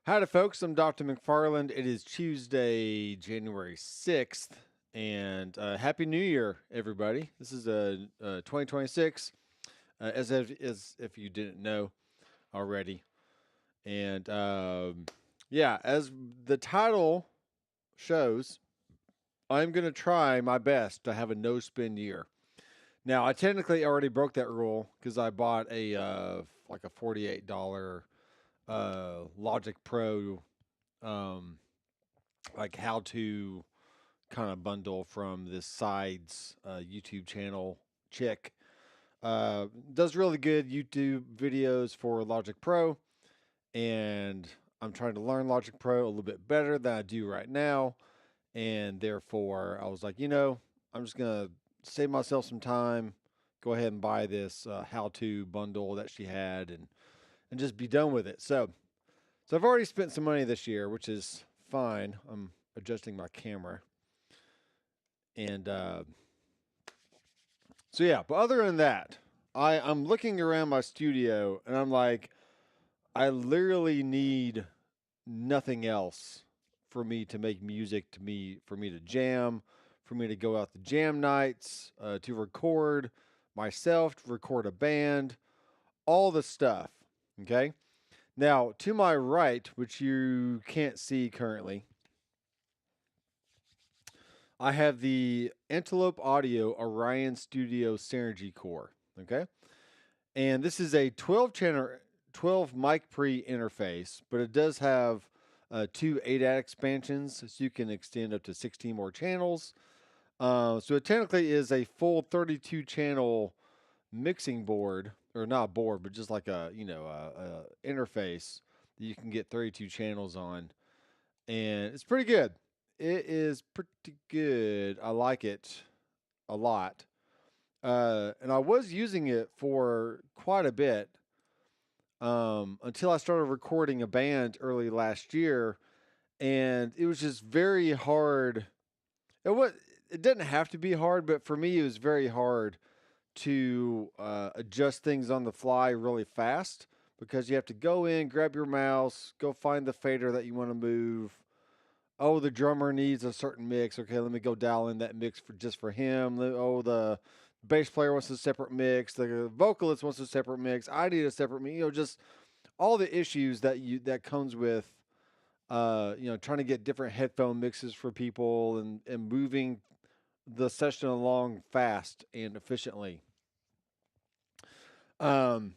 Howdy, folks. I'm Doctor McFarland. It is Tuesday, January 6th, and Happy New Year, everybody. This is 2026, as if you didn't know already. And yeah, as the title shows, I'm going to try my best to have a no spin year. Now, I technically already broke that rule because I bought like a $48 Logic Pro um, like how to kind of bundle from this sides YouTube channel chick. Does really good YouTube videos for Logic Pro, and I'm trying to learn Logic Pro a little bit better than I do right now, and therefore I was like, I'm just gonna save myself some time, go ahead and buy this how-to bundle that she had, and just be done with it. So I've already spent some money this year, which is fine. I'm adjusting my camera. And so yeah, but other than that, I'm looking around my studio and I'm like, I literally need nothing else for me to make music, for me to jam, for me to go out to jam nights, to record myself, to record a band, all the stuff. Okay. Now, to my right, which you can't see currently, I have the Antelope Audio Orion Studio Synergy Core. Okay. And this is a 12 channel, 12 mic pre interface, but it does have two ADAT expansions, so you can extend up to 16 more channels. So it technically is a full 32 channel mixing board, or not board, but just like a interface that you can get 32 channels on, and it's pretty good. It is pretty good. I like it a lot. And I was using it for quite a bit until I started recording a band early last year, and it was just very hard. It was. It didn't have to be hard, but for me, it was very hard to adjust things on the fly really fast because you have to go in, grab your mouse, go find the fader that you want to move. Oh, the drummer needs a certain mix. Okay, let me go dial in that mix for just for him. Oh, the bass player wants a separate mix. The vocalist wants a separate mix. I need a separate mix. Just all the issues that comes with trying to get different headphone mixes for people and moving the session along fast and efficiently. Um,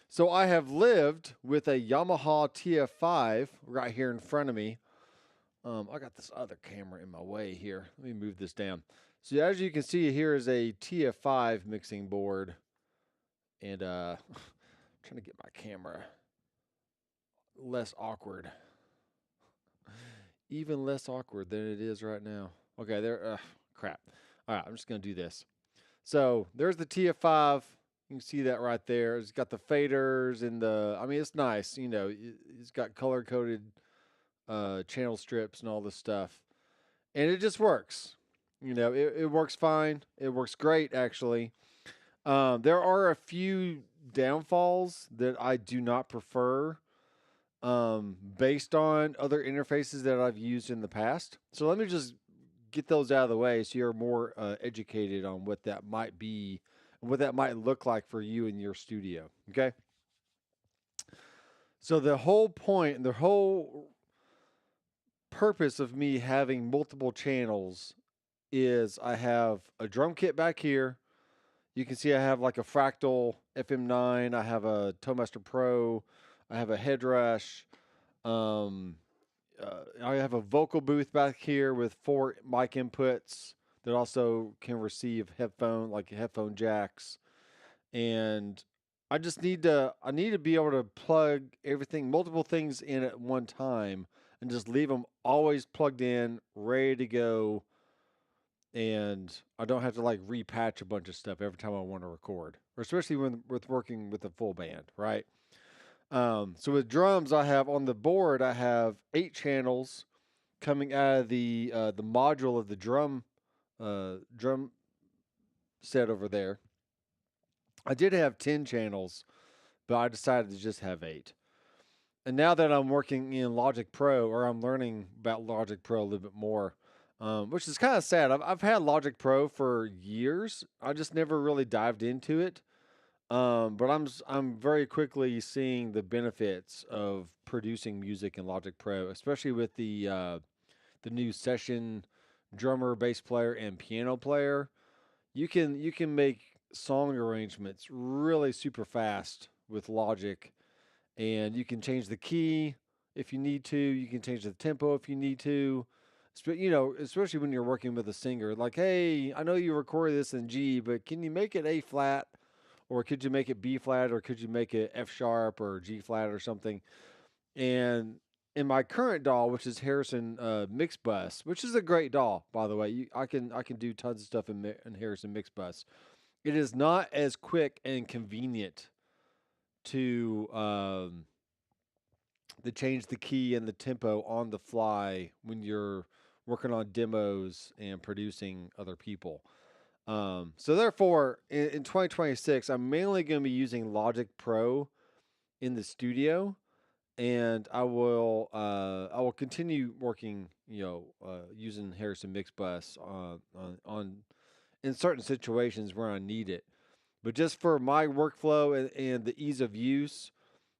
so I have lived with a Yamaha TF5 right here in front of me. I got this other camera in my way here. Let me move this down. So as you can see, here is a TF5 mixing board, and trying to get my camera less awkward, even less awkward than it is right now. Okay, there. Crap. All right, I'm just gonna do this. So there's the TF5. You can see that right there. It's got the faders and I mean, it's nice. It's got color coded channel strips and all this stuff, and it just works. It works fine. It works great, actually. There are a few downfalls that I do not prefer, based on other interfaces that I've used in the past. So let me just get those out of the way so you're more educated on what that might be and what that might look like for you in your studio. Okay. So the whole point, the whole purpose of me having multiple channels is I have a drum kit back here. You can see I have like a Fractal FM9. I have a Toemaster Pro. I have a Headrush. I have a vocal booth back here with 4 mic inputs that also can receive headphone jacks. And I need to be able to plug multiple things in at one time and just leave them always plugged in, ready to go. And I don't have to like repatch a bunch of stuff every time I want to record, or especially with working with a full band, right? So with drums, I have on the board, I have 8 channels coming out of the module of the drum set over there. I did have 10 channels, but I decided to just have 8. and now that I'm working in Logic Pro, or I'm learning about Logic Pro a little bit more, which is kind of sad. I've had Logic Pro for years. I just never really dived into it. But I'm very quickly seeing the benefits of producing music in Logic Pro, especially with the new session drummer, bass player, and piano player. You can make song arrangements really super fast with Logic, and you can change the key if you need to. You can change the tempo if you need to. Especially when you're working with a singer, like, hey, I know you recorded this in G, but can you make it A flat, or could you make it B flat, or could you make it F sharp or G flat or something? And in my current DAW, which is Harrison Mix Bus, which is a great DAW, by the way, I can do tons of stuff in Harrison Mix Bus. It is not as quick and convenient to change the key and the tempo on the fly when you're working on demos and producing other people. So therefore, in 2026, I'm mainly going to be using Logic Pro in the studio, and I will continue working, using Harrison Mix Bus on in certain situations where I need it. But just for my workflow and the ease of use,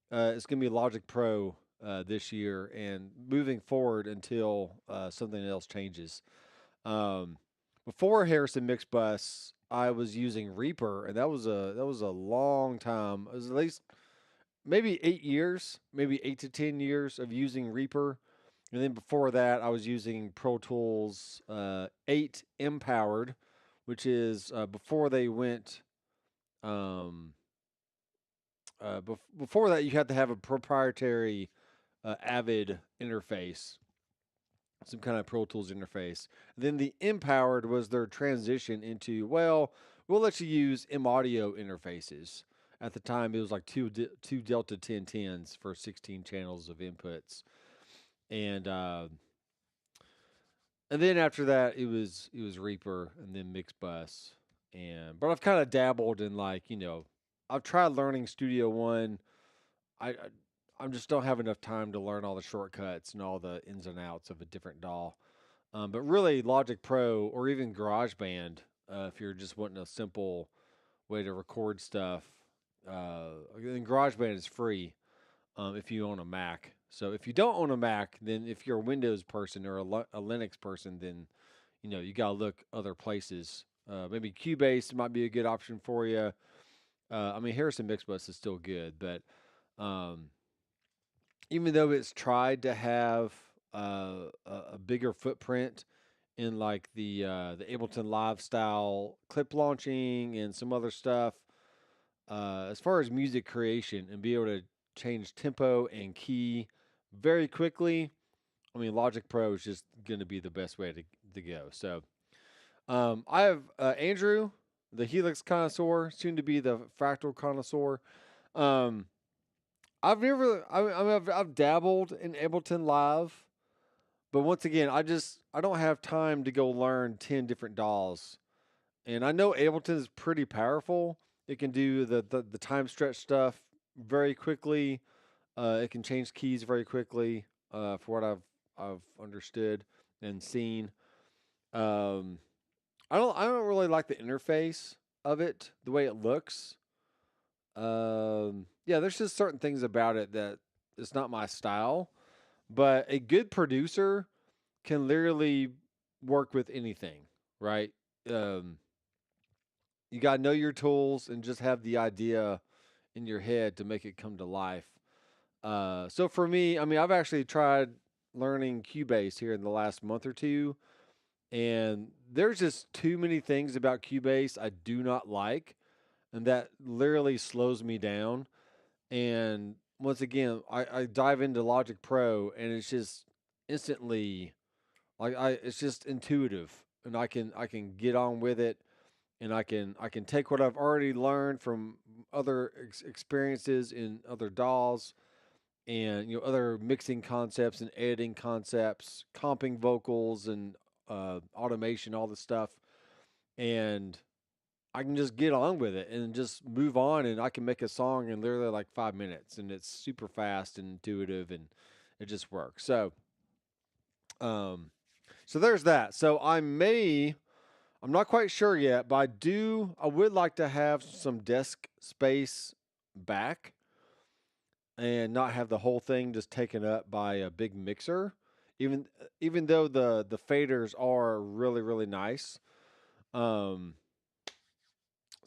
it's going to be Logic Pro this year and moving forward until something else changes. Um, Before Harrison Mix Bus, I was using Reaper, and that was a long time. It was at least maybe 8 years, maybe 8 to 10 years of using Reaper. And then before that, I was using Pro Tools 8 Empowered, which is before they went. Um, Before that, you had to have a proprietary Avid interface, some kind of Pro Tools interface. Then the Empowered was their transition into, well, we'll let you use M Audio interfaces. At the time, it was like two Delta 1010s for 16 channels of inputs, and uh, and then after that, it was Reaper and then Mixbus, but I've kind of dabbled in, like, I've tried learning Studio One. I just don't have enough time to learn all the shortcuts and all the ins and outs of a different DAW. But really, Logic Pro or even GarageBand, if you're just wanting a simple way to record stuff, then GarageBand is free if you own a Mac. So if you don't own a Mac, then if you're a Windows person or a Linux person, then you gotta look other places. Maybe Cubase might be a good option for you. I mean, Harrison Mixbus is still good, but um, even though it's tried to have a bigger footprint in, like, the Ableton Live style clip launching and some other stuff, as far as music creation and be able to change tempo and key very quickly, I mean, Logic Pro is just going to be the best way to go. So I have Andrew, the Helix connoisseur, soon to be the Fractal connoisseur. Um, I've dabbled in Ableton Live, but once again, I don't have time to go learn 10 different DAWs. And I know Ableton is pretty powerful. It can do the time stretch stuff very quickly. It can change keys very quickly, for what I've understood and seen. Um, I don't really like the interface of it, the way it looks. Yeah, there's just certain things about it that it's not my style. But a good producer can literally work with anything, right? Um, you got to know your tools and just have the idea in your head to make it come to life. So for me, I mean, I've actually tried learning Cubase here in the last month or two, and there's just too many things about Cubase I do not like, and that literally slows me down. And once again, I dive into Logic Pro, and it's just instantly, like, it's just intuitive, and I can get on with it, and I can take what I've already learned from other experiences in other DAWs, and other mixing concepts and editing concepts, comping vocals and automation, all this stuff, and I can just get on with it and just move on, and I can make a song in literally like 5 minutes, and it's super fast and intuitive, and it just works. Um, so there's that. So I'm not quite sure yet, but I would like to have some desk space back and not have the whole thing just taken up by a big mixer. Even though the faders are really really nice. Um,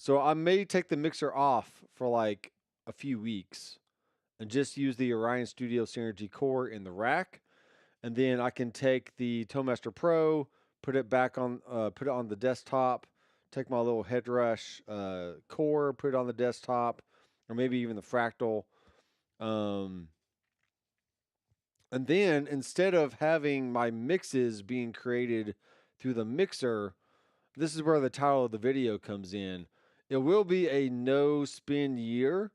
so I may take the mixer off for like a few weeks and just use the Orion Studio Synergy core in the rack, and then I can take the Toemaster Pro, put it on the desktop, take my little Headrush core, put it on the desktop, or maybe even the Fractal. Um, and then instead of having my mixes being created through the mixer, this is where the title of the video comes in. It will be a no spin year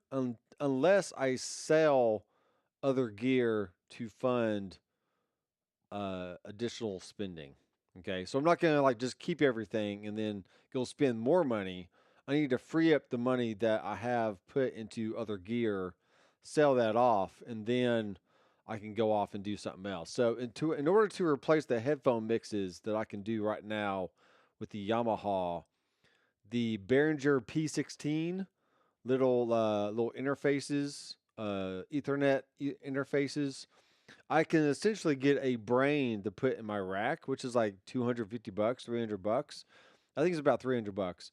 unless I sell other gear to fund additional spending. Okay, so I'm not gonna like just keep everything and then go spend more money. I need to free up the money that I have put into other gear, sell that off, and then I can go off and do something else. So in order to replace the headphone mixes that I can do right now with the Yamaha, the Behringer P16 little interfaces, Ethernet interfaces, I can essentially get a brain to put in my rack, which is like $250, $300. I think it's about $300.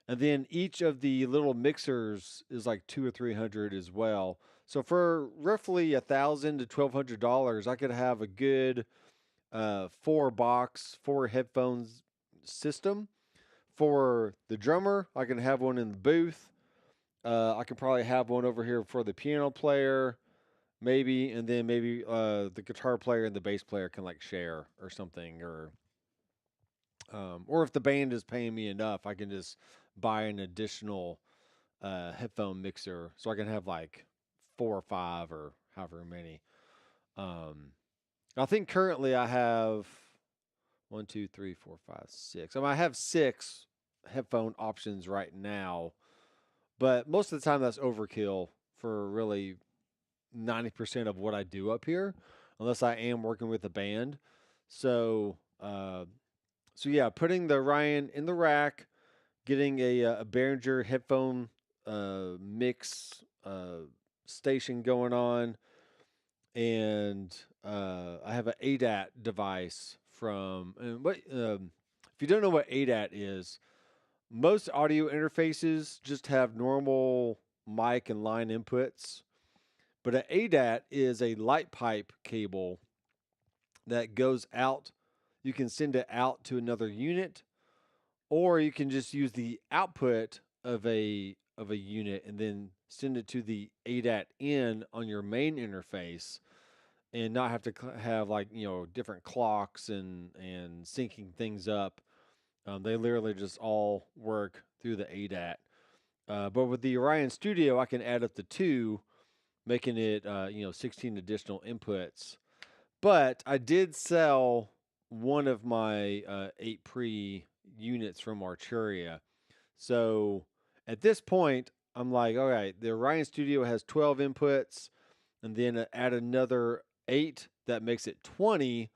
And then each of the little mixers is like 200 or 300 as well. So for roughly $1,000 to $1,200, I could have a good four headphones system. For the drummer, I can have one in the booth. I can probably have one over here for the piano player, maybe, and then maybe the guitar player and the bass player can like share or something, or if the band is paying me enough, I can just buy an additional headphone mixer, so I can have like 4 or 5 or however many. Um, I think currently I have 1, 2, 3, 4, 5, 6. I mean, I have 6 headphone options right now, but most of the time that's overkill for really 90% of what I do up here, unless I am working with a band. So, so yeah, putting the Ryan in the rack, getting a Behringer headphone mix station going on, and I have an ADAT device from. And if you don't know what ADAT is, most audio interfaces just have normal mic and line inputs, but an ADAT is a light pipe cable that goes out. You can send it out to another unit, or you can just use the output of a unit and then send it to the ADAT in on your main interface, and not have to have like different clocks and syncing things up. They literally just all work through the ADAT. But with the Orion Studio, I can add up to 2, making it 16 additional inputs. But I did sell one of my 8 pre units from Arturia. So at this point, I'm like, all right, the Orion Studio has 12 inputs, and then add another 8, that makes it 20.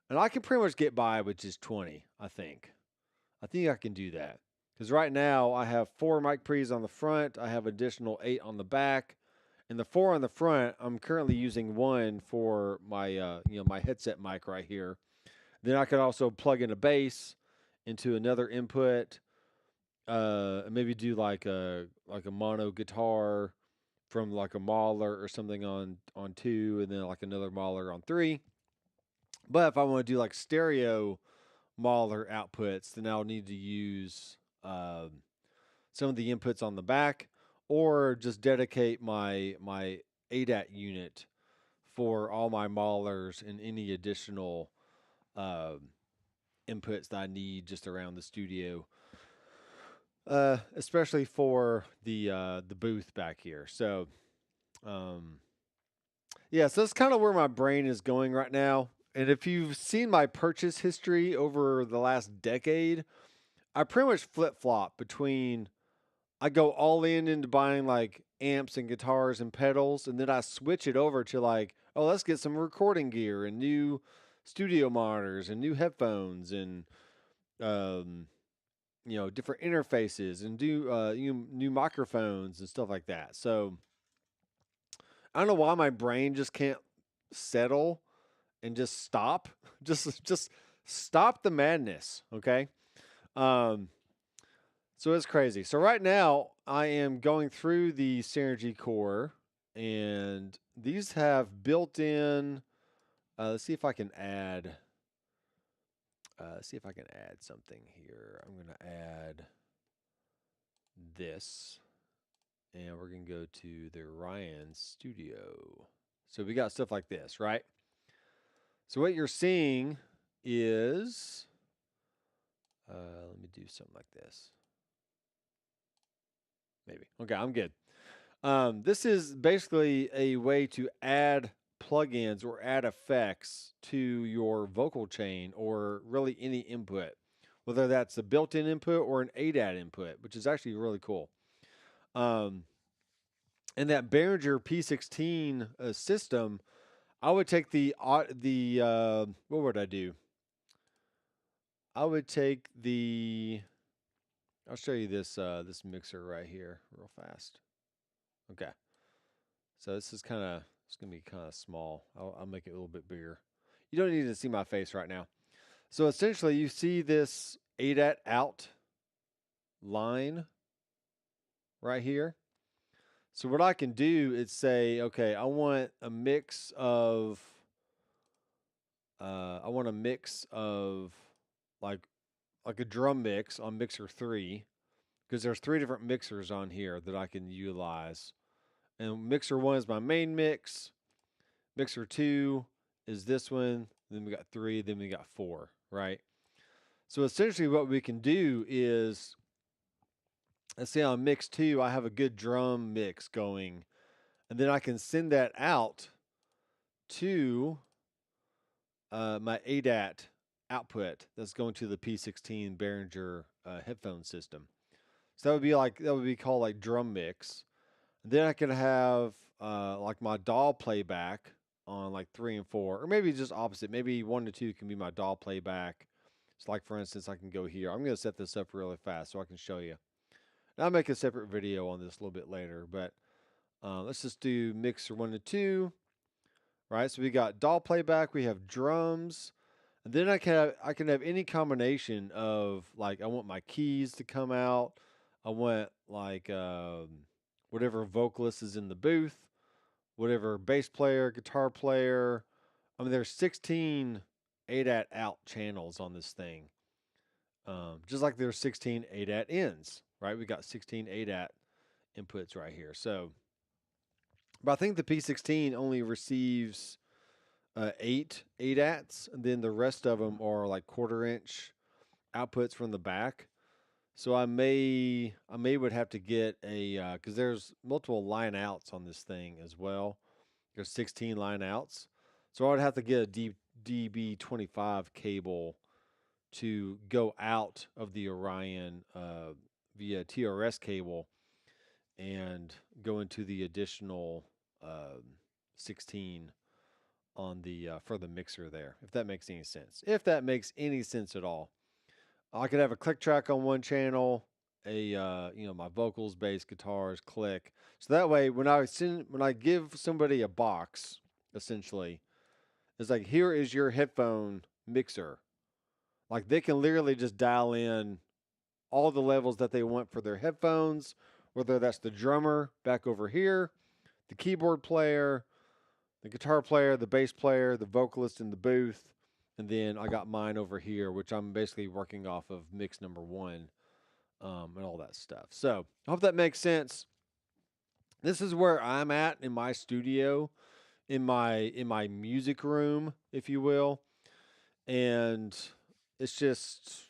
And I can pretty much get by with just 20, I think. I think I can do that. Because right now I have 4 mic pre's on the front, I have additional 8 on the back. And the 4 on the front, I'm currently using one for my my headset mic right here. Then I could also plug in a bass into another input, maybe do like a mono guitar from like a Mahler or something on 2, and then like another Mahler on 3. But if I want to do like stereo Mahler outputs, then I'll need to use some of the inputs on the back, or just dedicate my ADAT unit for all my Mahlers and any additional uh, inputs that I need just around the studio, especially for the booth back here. So, yeah, so that's kind of where my brain is going right now. And if you've seen my purchase history over the last decade, I pretty much flip flop between I go all in into buying like amps and guitars and pedals, and then I switch it over to like, oh, let's get some recording gear and new studio monitors and new headphones and um, different interfaces and do new microphones and stuff like that. So I don't know why my brain just can't settle and just stop. Just stop the madness, okay? Um, so it's crazy. So right now I am going through the Synergy Core, and these have built-in. Let's see if I can add. Let's see if I can add something here. I'm gonna add this, and we're gonna go to the Orion Studio. So we got stuff like this, right? So what you're seeing is, let me do something like this. Maybe. Okay, I'm good. This is basically a way to add plugins or add effects to your vocal chain or really any input, whether that's a built-in input or an ADAT input, which is actually really cool. And that Behringer P16 system, I would take what would I do? I would take I'll show you this mixer right here real fast. Okay. So this is it's gonna be kind of small. I'll make it a little bit bigger. You don't need to see my face right now. So essentially you see this ADAT out line right here. So what I can do is say, okay, I want a mix of like a drum mix on mixer 3, because there's 3 different mixers on here that I can utilize. And mixer 1 is my main mix. Mixer 2 is this one. Then we got 3. Then we got 4, right? So essentially what we can do is, let's say on mix 2, I have a good drum mix going. And then I can send that out to my ADAT output that's going to the P16 Behringer headphone system. So that would be called like drum mix. And then I can have like my DAW playback on like 3 and 4, or maybe just opposite. Maybe 1 to 2 can be my DAW playback. So like for instance, I can go here. I'm going to set this up really fast so I can show you. And I'll make a separate video on this a little bit later, but let's just do mixer 1 to 2. Right, so we got DAW playback, we have drums, and then I can have any combination of, like, I want my keys to come out. I want like whatever vocalist is in the booth, whatever bass player, guitar player. I mean, there's 16 ADAT out channels on this thing, just like there's 16 ADAT ins. Right, we got 16 ADAT inputs right here. So, but I think the P16 only receives 8 ADATs, and then the rest of them are like 1/4-inch outputs from the back. So I may would have to get a because there's multiple line outs on this thing as well. There's 16 line outs, so I would have to get a DB25 cable to go out of the Orion via TRS cable and go into the additional 16 on the for the mixer there, if that makes any sense. If that makes any sense at all. I could have a click track on one channel, my vocals, bass, guitars, click. So that way when I give somebody a box, essentially, it's like, here is your headphone mixer. Like, they can literally just dial in all the levels that they want for their headphones, whether that's the drummer back over here, the keyboard player, the guitar player, the bass player, the vocalist in the booth, and then I got mine over here, which I'm basically working off of mix number 1, and all that stuff. So I hope that makes sense. This is where I'm at in my studio, in my music room, if you will, and it's just,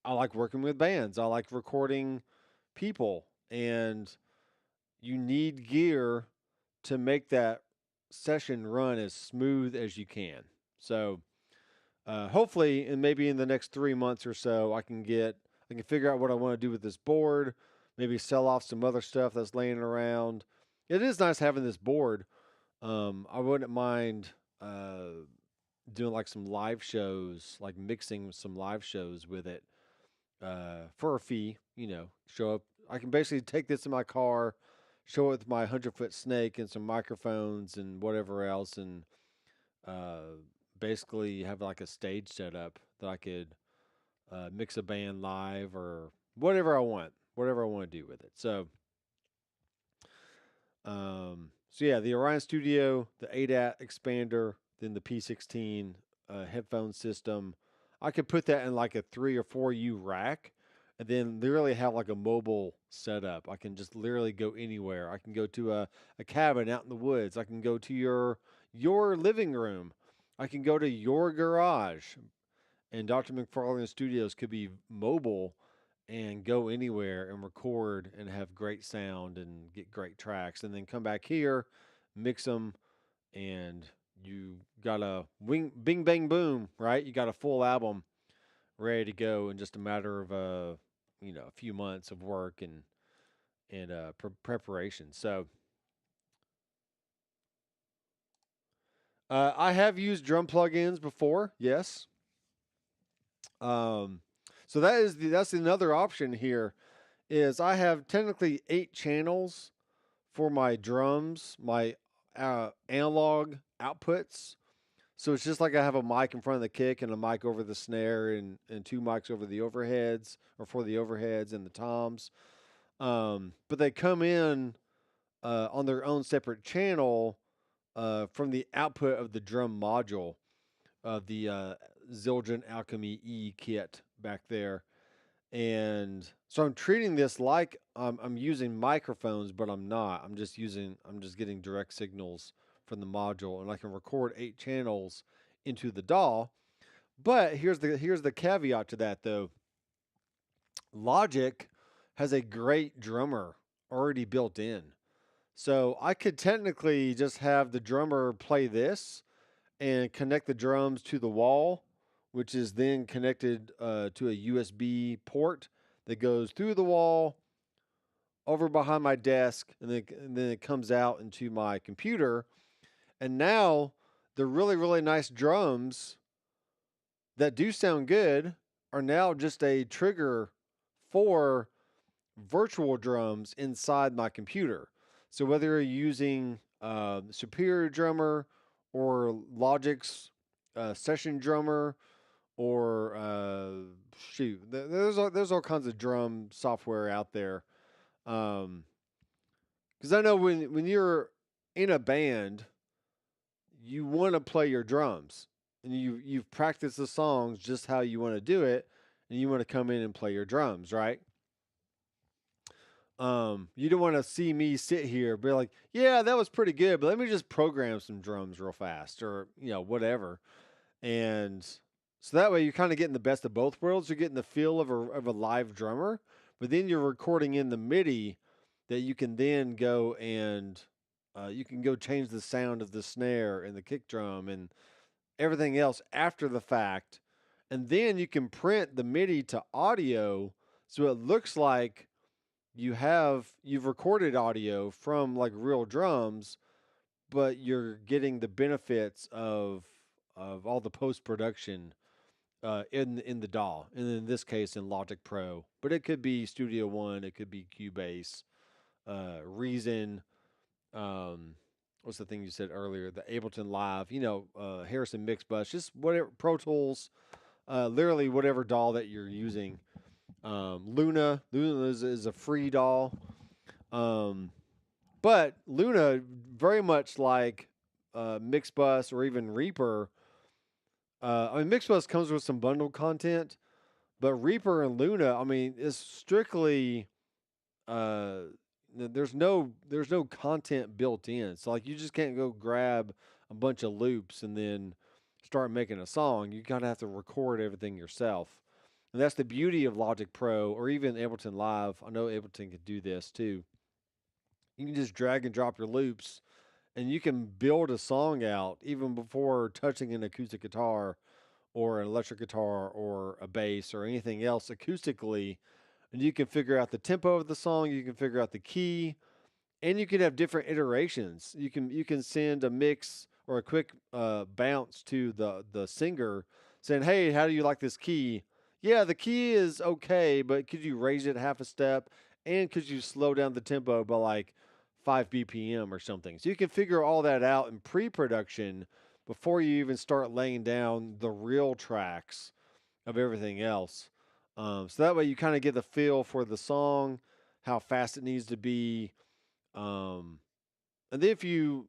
I like working with bands. I like recording people, and you need gear to make that session run as smooth as you can. So hopefully, and maybe in the next 3 months or so, I can figure out what I want to do with this board. Maybe sell off some other stuff that's laying around. It is nice having this board. I wouldn't mind doing like some live shows, like mixing some live shows with it for a fee. Show up. I can basically take this in my car, show it with my 100-foot snake and some microphones and whatever else, and uh, basically have like a stage set up that I could mix a band live or whatever I want to do with it. So yeah, the Orion Studio, the ADAT expander, then the P16 headphone system. I could put that in like a 3 or 4U rack, and then literally have like a mobile setup. I can just literally go anywhere. I can go to a cabin out in the woods. I can go to your living room. I can go to your garage. And Doctor McFarland Studios could be mobile and go anywhere and record and have great sound and get great tracks, and then come back here, mix them, and you got a bing bang boom, right? You got a full album ready to go in just a matter of a few months of work and preparation. So I have used drum plugins before, yes. Um, so that's another option here. Is I have technically 8 channels for my drums, my analog outputs. So it's just like I have a mic in front of the kick and a mic over the snare and 2 mics over the overheads or for the overheads and the toms. But they come in on their own separate channel from the output of the drum module of the Zildjian Alchemy E kit back there. And so I'm treating this like I'm using microphones, but I'm not. I'm just getting direct signals from the module, and I can record 8 channels into the DAW. But here's the caveat to that though. Logic has a great drummer already built in. So I could technically just have the drummer play this and connect the drums to the wall, which is then connected to a USB port that goes through the wall, over behind my desk, and then it comes out into my computer. And now the really, really nice drums that do sound good are now just a trigger for virtual drums inside my computer. So whether you're using Superior Drummer or Logic's Session Drummer or there's all kinds of drum software out there. Because I know when you're in a band, you want to play your drums, and you've practiced the songs just how you want to do it, and you want to come in and play your drums, right? You don't want to see me sit here be like, yeah, that was pretty good, but let me just program some drums real fast, or whatever. And so that way you're kind of getting the best of both worlds. You're getting the feel of a live drummer, but then you're recording in the MIDI that you can then go and you can go change the sound of the snare and the kick drum and everything else after the fact. And then you can print the MIDI to audio so it looks like you've recorded audio from like real drums, but you're getting the benefits of all the post production in the DAW, and in this case in Logic Pro. But it could be Studio One, it could be Cubase, Reason. What's the thing you said earlier? The Ableton Live, Harrison Mix Bus, just whatever, Pro Tools, literally whatever DAW that you're using. Luna is a free DAW. But Luna, very much like Mixbus or even Reaper. Mixbus comes with some bundled content, but Reaper and Luna, is strictly there's no content built in. So like you just can't go grab a bunch of loops and then start making a song. You kind of have to record everything yourself. And that's the beauty of Logic Pro or even Ableton Live. I know Ableton could do this too. You can just drag and drop your loops and you can build a song out even before touching an acoustic guitar or an electric guitar or a bass or anything else acoustically, and you can figure out the tempo of the song, you can figure out the key, and you can have different iterations. You can send a mix or a quick bounce to the singer saying, "Hey, how do you like this key? Yeah, the key is okay, but could you raise it half a step, and could you slow down the tempo by like 5 BPM or something?" So you can figure all that out in pre-production before you even start laying down the real tracks of everything else. So that way you kind of get the feel for the song, how fast it needs to be, um, and then if you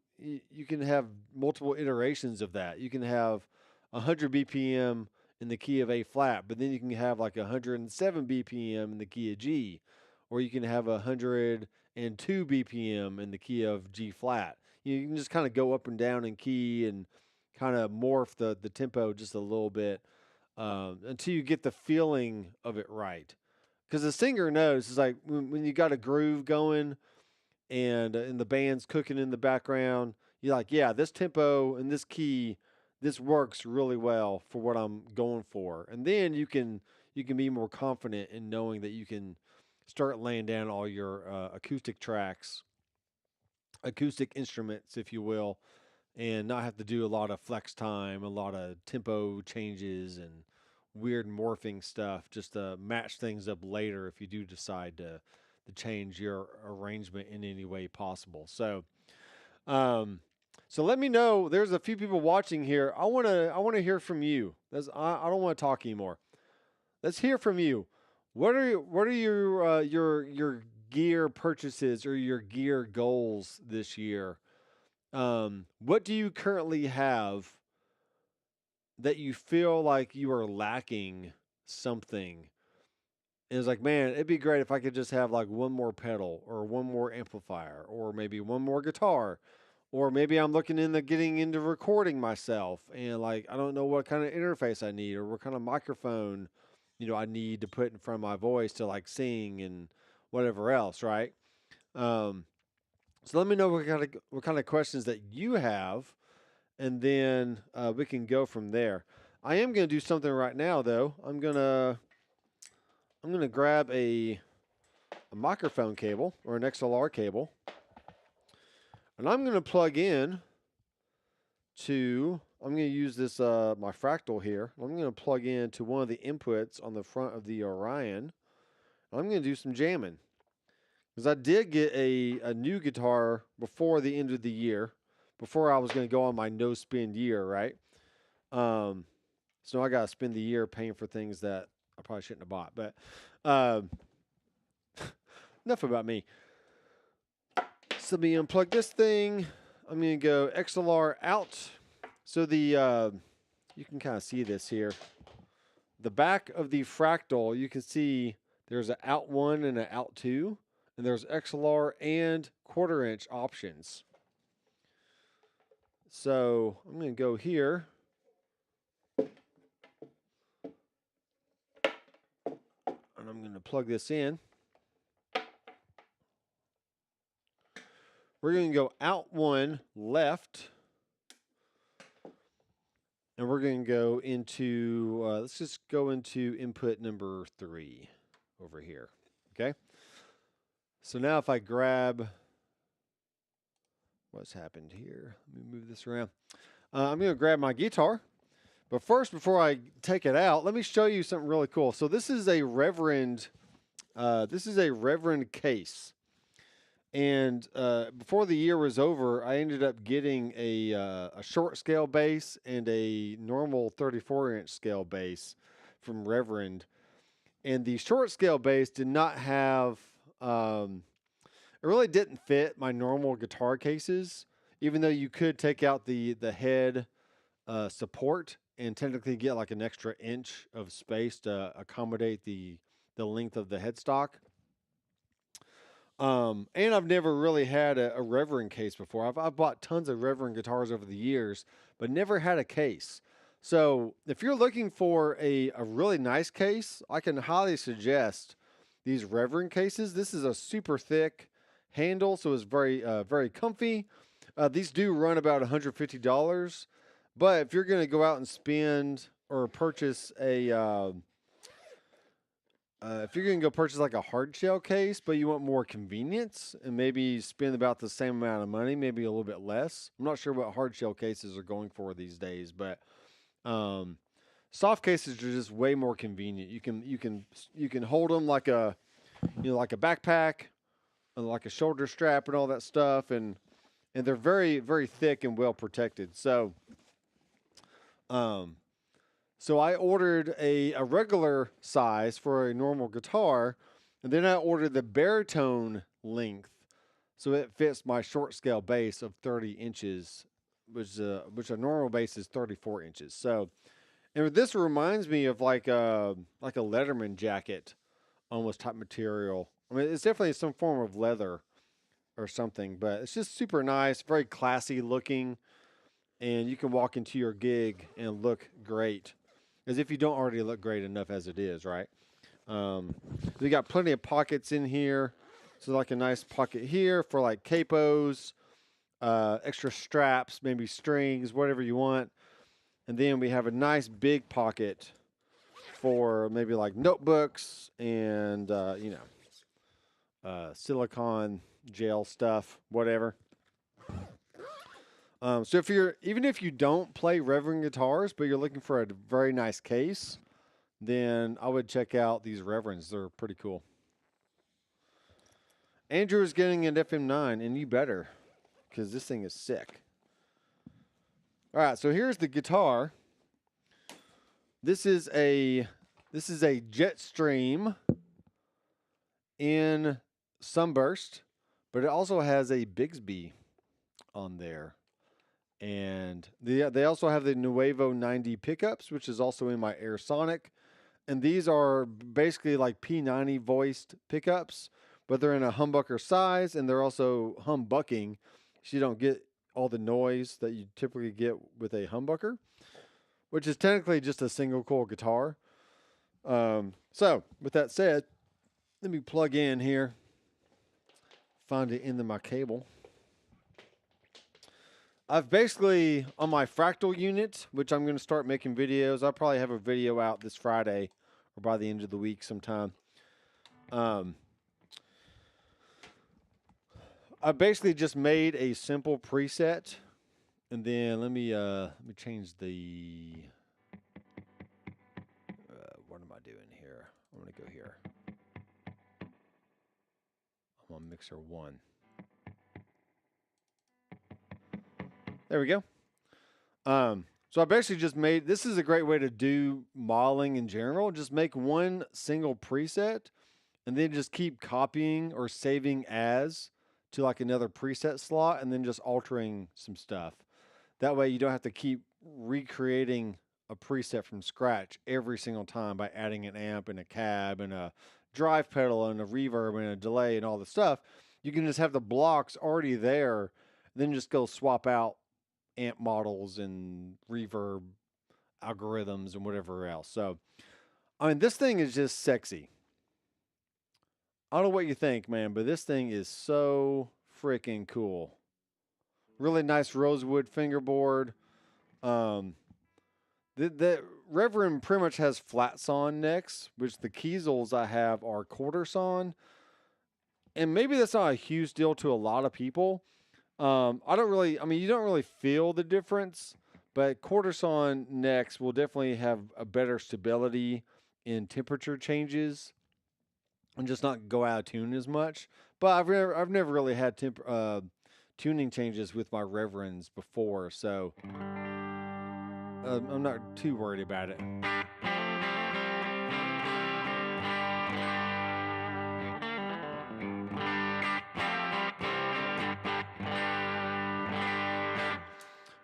can have multiple iterations of that. You can have 100 BPM in the key of A flat, but then you can have like 107 BPM in the key of G, or you can have 102 BPM in the key of G flat. You can just kind of go up and down in key and kind of morph the tempo just a little bit until you get the feeling of it right. Because the singer knows, it's like when you got a groove going and the band's cooking in the background, you're like, yeah, this tempo and this key, this works really well for what I'm going for. And then you can be more confident in knowing that you can start laying down all your acoustic tracks, acoustic instruments, if you will, and not have to do a lot of flex time, a lot of tempo changes, and weird morphing stuff just to match things up later if you do decide to change your arrangement in any way possible. Um, so let me know. There's a few people watching here. I want to hear from you. I don't want to talk anymore. Let's hear from you. What are your gear purchases or your gear goals this year? What do you currently have that you feel like you are lacking something? And it's like, man, it'd be great if I could just have like one more pedal or one more amplifier or maybe one more guitar. Or maybe I'm looking into getting into recording myself and like I don't know what kind of interface I need or what kind of microphone, I need to put in front of my voice to like sing and whatever else, right? Um, so let me know what kind of questions that you have, and then we can go from there. I am gonna do something right now though. I'm gonna grab a microphone cable or an XLR cable, and I'm gonna plug in to. I'm gonna use this my fractal here. I'm gonna plug in to one of the inputs on the front of the Orion. I'm gonna do some jamming because I did get a new guitar before the end of the year, before I was gonna go on my no spend year, right? Um, so I gotta spend the year paying for things that I probably shouldn't have bought. But um, enough about me. So let me unplug this thing. I'm going to go XLR out. So you can kind of see this here. The back of the fractal, you can see there's an out 1 and an out 2. And there's XLR and 1/4 inch options. So I'm going to go here. And I'm going to plug this in. We're going to go out 1 left. And we're going to go into, let's just go into input number 3 over here. Okay. So now if I grab, what's happened here? Let me move this around. I'm going to grab my guitar. But first, before I take it out, let me show you something really cool. So this is a Reverend case. And before the year was over, I ended up getting a short scale bass and a normal 34-inch scale bass from Reverend. And the short scale bass did not have, it really didn't fit my normal guitar cases, even though you could take out the head support and technically get like an extra inch of space to accommodate the length of the headstock. And I've never really had a Reverend case before. I've bought tons of Reverend guitars over the years, but never had a case. So if you're looking for a really nice case, I can highly suggest these Reverend cases. This is a super thick handle, so it's very comfy. These do run about $150, but if you're going to go out and spend or purchase a if you're gonna go purchase like a hard shell case, but you want more convenience and maybe spend about the same amount of money, maybe a little bit less. I'm not sure what hard shell cases are going for these days, but um, soft cases are just way more convenient. You can hold them like a like a backpack, and like a shoulder strap and all that stuff, and they're very very thick and well protected. Um, so I ordered a regular size for a normal guitar, and then I ordered the baritone length, so it fits my short scale bass of 30 inches, which a normal bass is 34 inches. So, and this reminds me of like a Letterman jacket, almost type material. I mean, it's definitely some form of leather or something, but it's just super nice, very classy looking, and you can walk into your gig and look great, as if you don't already look great enough as it is, right? We got plenty of pockets in here, so like a nice pocket here for like capos, extra straps, maybe strings, whatever you want, and then we have a nice big pocket for maybe like notebooks and silicone gel stuff, whatever. So even if you don't play Reverend guitars, but you're looking for a very nice case, then I would check out these Reverends. They're pretty cool. Andrew is getting an FM9, and you better, because this thing is sick. All right, so here's the guitar. This is a Jetstream in Sunburst, but it also has a Bigsby on there. And they also have the Nuevo 90 pickups, which is also in my Air Sonic. And these are basically like P90 voiced pickups, but they're in a humbucker size, and they're also humbucking, so you don't get all the noise that you typically get with a humbucker, which is technically just a single coil guitar. So with that said, let me plug in here, find it into my cable. I've basically, on my fractal unit, which I'm going to start making videos. I'll probably have a video out this Friday or by the end of the week sometime. I basically just made a simple preset, and then let me change the. What am I doing here? I'm going to go here. I'm on mixer 1. There we go. So I basically just made, this is a great way to do modeling in general. Just make one single preset and then just keep copying or saving as to like another preset slot and then just altering some stuff. That way you don't have to keep recreating a preset from scratch every single time by adding an amp and a cab and a drive pedal and a reverb and a delay and all the stuff. You can just have the blocks already there, then just go swap out amp models and reverb algorithms and whatever else. So, I mean, this thing is just sexy. I don't know what you think, man, but this thing is so freaking cool. Really nice rosewood fingerboard. The Reverend pretty much has flat sawn necks, which the Kiesels I have are quarter sawn. And maybe that's not a huge deal to a lot of people. You don't really feel the difference, but quarter sawn necks will definitely have a better stability in temperature changes and just not go out of tune as much. But I've never really had tuning changes with my Reverends before, so I'm not too worried about it.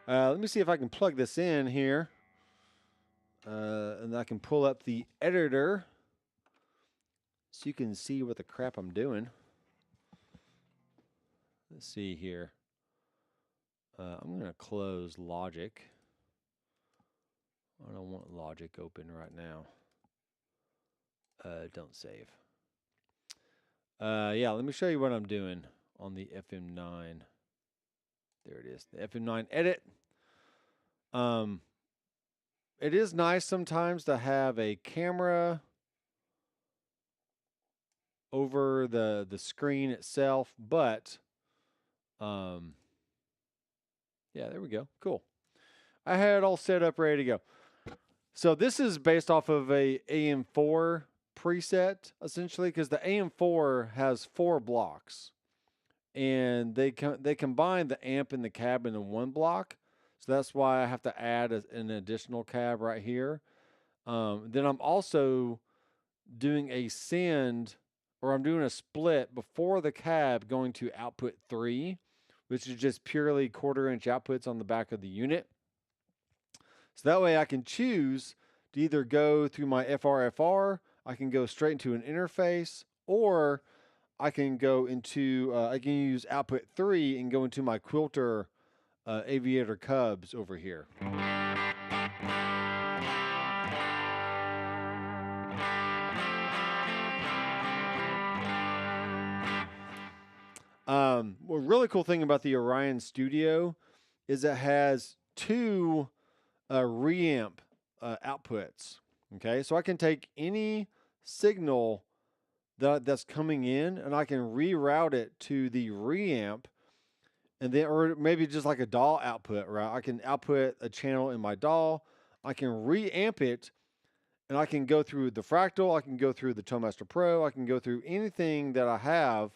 Let me see if I can plug this in here. And I can pull up the editor so you can see what the crap I'm doing. Let's see here. I'm going to close Logic. I don't want Logic open right now. Don't save. Yeah, let me show you what I'm doing on the FM9. There it is, the FM9 edit. it is nice sometimes to have a camera over the screen itself, but yeah, there we go. Cool. I had it all set up, ready to go. So this is based off of a AM4 preset, essentially, because the AM4 has 4 blocks, and they combine the amp and the cab into one block. So that's why I have to add an additional cab right here. Then I'm also doing a send, or I'm doing a split before the cab going to output 3, which is just purely 1/4-inch outputs on the back of the unit. So that way I can choose to either go through my FRFR, I can go straight into an interface, or I can go into, I can use output 3 and go into my Quilter Aviator Cubs over here. Well, really cool thing about the Orion Studio is it has 2 reamp outputs. Okay, so I can take any signal that's coming in and I can reroute it to the reamp, and then, or maybe just like a DAW output, right? I can output a channel in my DAW, I can reamp it, and I can go through the Fractal, I can go through the ToneMaster Pro, I can go through anything that I have,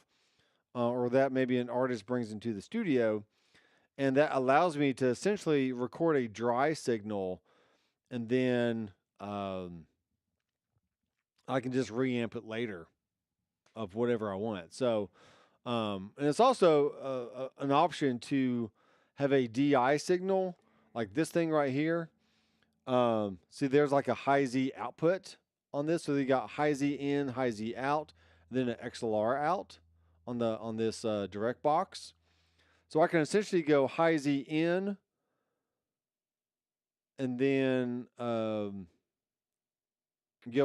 or that maybe an artist brings into the studio, and that allows me to essentially record a dry signal, and then I can just reamp it later of whatever I want. So, and it's also an option to have a DI signal like this thing right here. See, there's like a high Z output on this. So you got high Z in, high Z out, then an XLR out on this direct box. So I can essentially go high Z in, and then go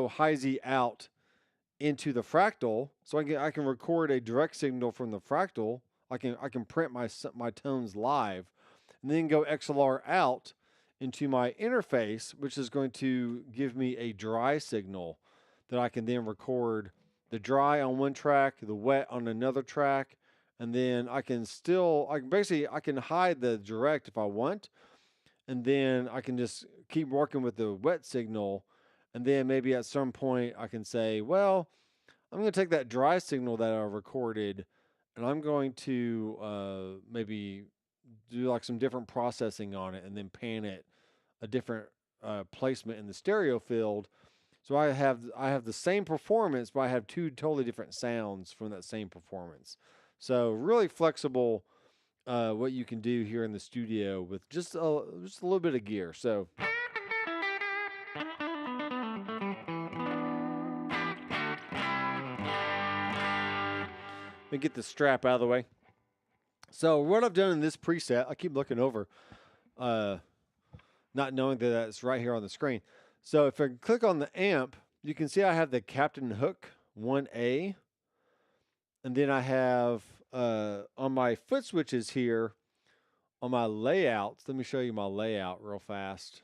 high Z out into the Fractal. So I can record a direct signal from the Fractal. I can print my tones live, and then go XLR out into my interface, which is going to give me a dry signal that I can then record the dry on one track, the wet on another track, and then I can hide the direct if I want, and then I can just keep working with the wet signal, and then maybe at some point I can say, well, I'm going to take that dry signal that I recorded, and I'm going to maybe do like some different processing on it, and then pan it a different placement in the stereo field. So I have the same performance, but I have 2 totally different sounds from that same performance. So really flexible, what you can do here in the studio with just a little bit of gear. So. Let me get the strap out of the way. So what I've done in this preset, I keep looking over, not knowing that that's right here on the screen. So if I click on the amp, you can see I have the Captain Hook 1A. And then I have, on my foot switches here, on my layouts, let me show you my layout real fast.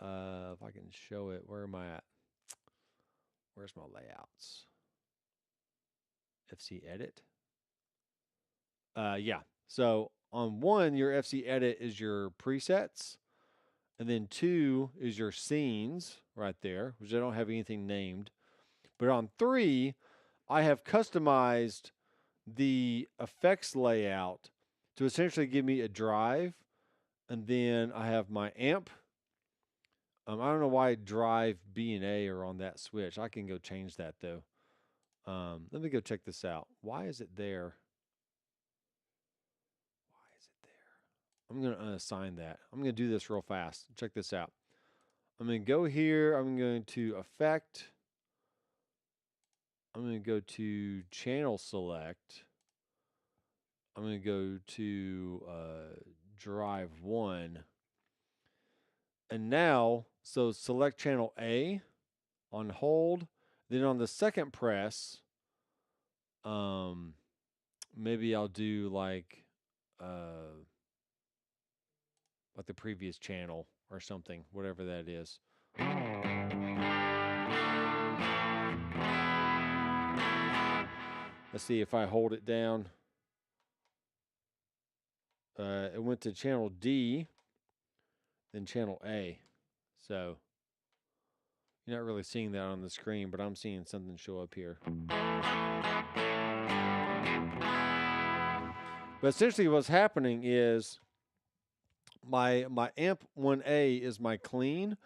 If I can show it, where am I at? Where's my layouts? FC Edit. Yeah. So on 1, your FC Edit is your presets. And then 2 is your scenes right there, which I don't have anything named. But on 3, I have customized the effects layout to essentially give me a drive. And then I have my amp. I don't know why drive B and A are on that switch. I can go change that though. Let me go check this out. Why is it there? I'm going to unassign that. I'm going to do this real fast. Check this out. I'm going to go here. I'm going to Effect. I'm going to go to Channel Select. I'm going to go to Drive 1. And now, so select Channel A on hold. Then on the second press, maybe I'll do like, like the previous channel or something, whatever that is. Let's see if I hold it down. It went to channel D, then channel A. So you're not really seeing that on the screen, but I'm seeing something show up here. But essentially what's happening is my amp 1A is my clean,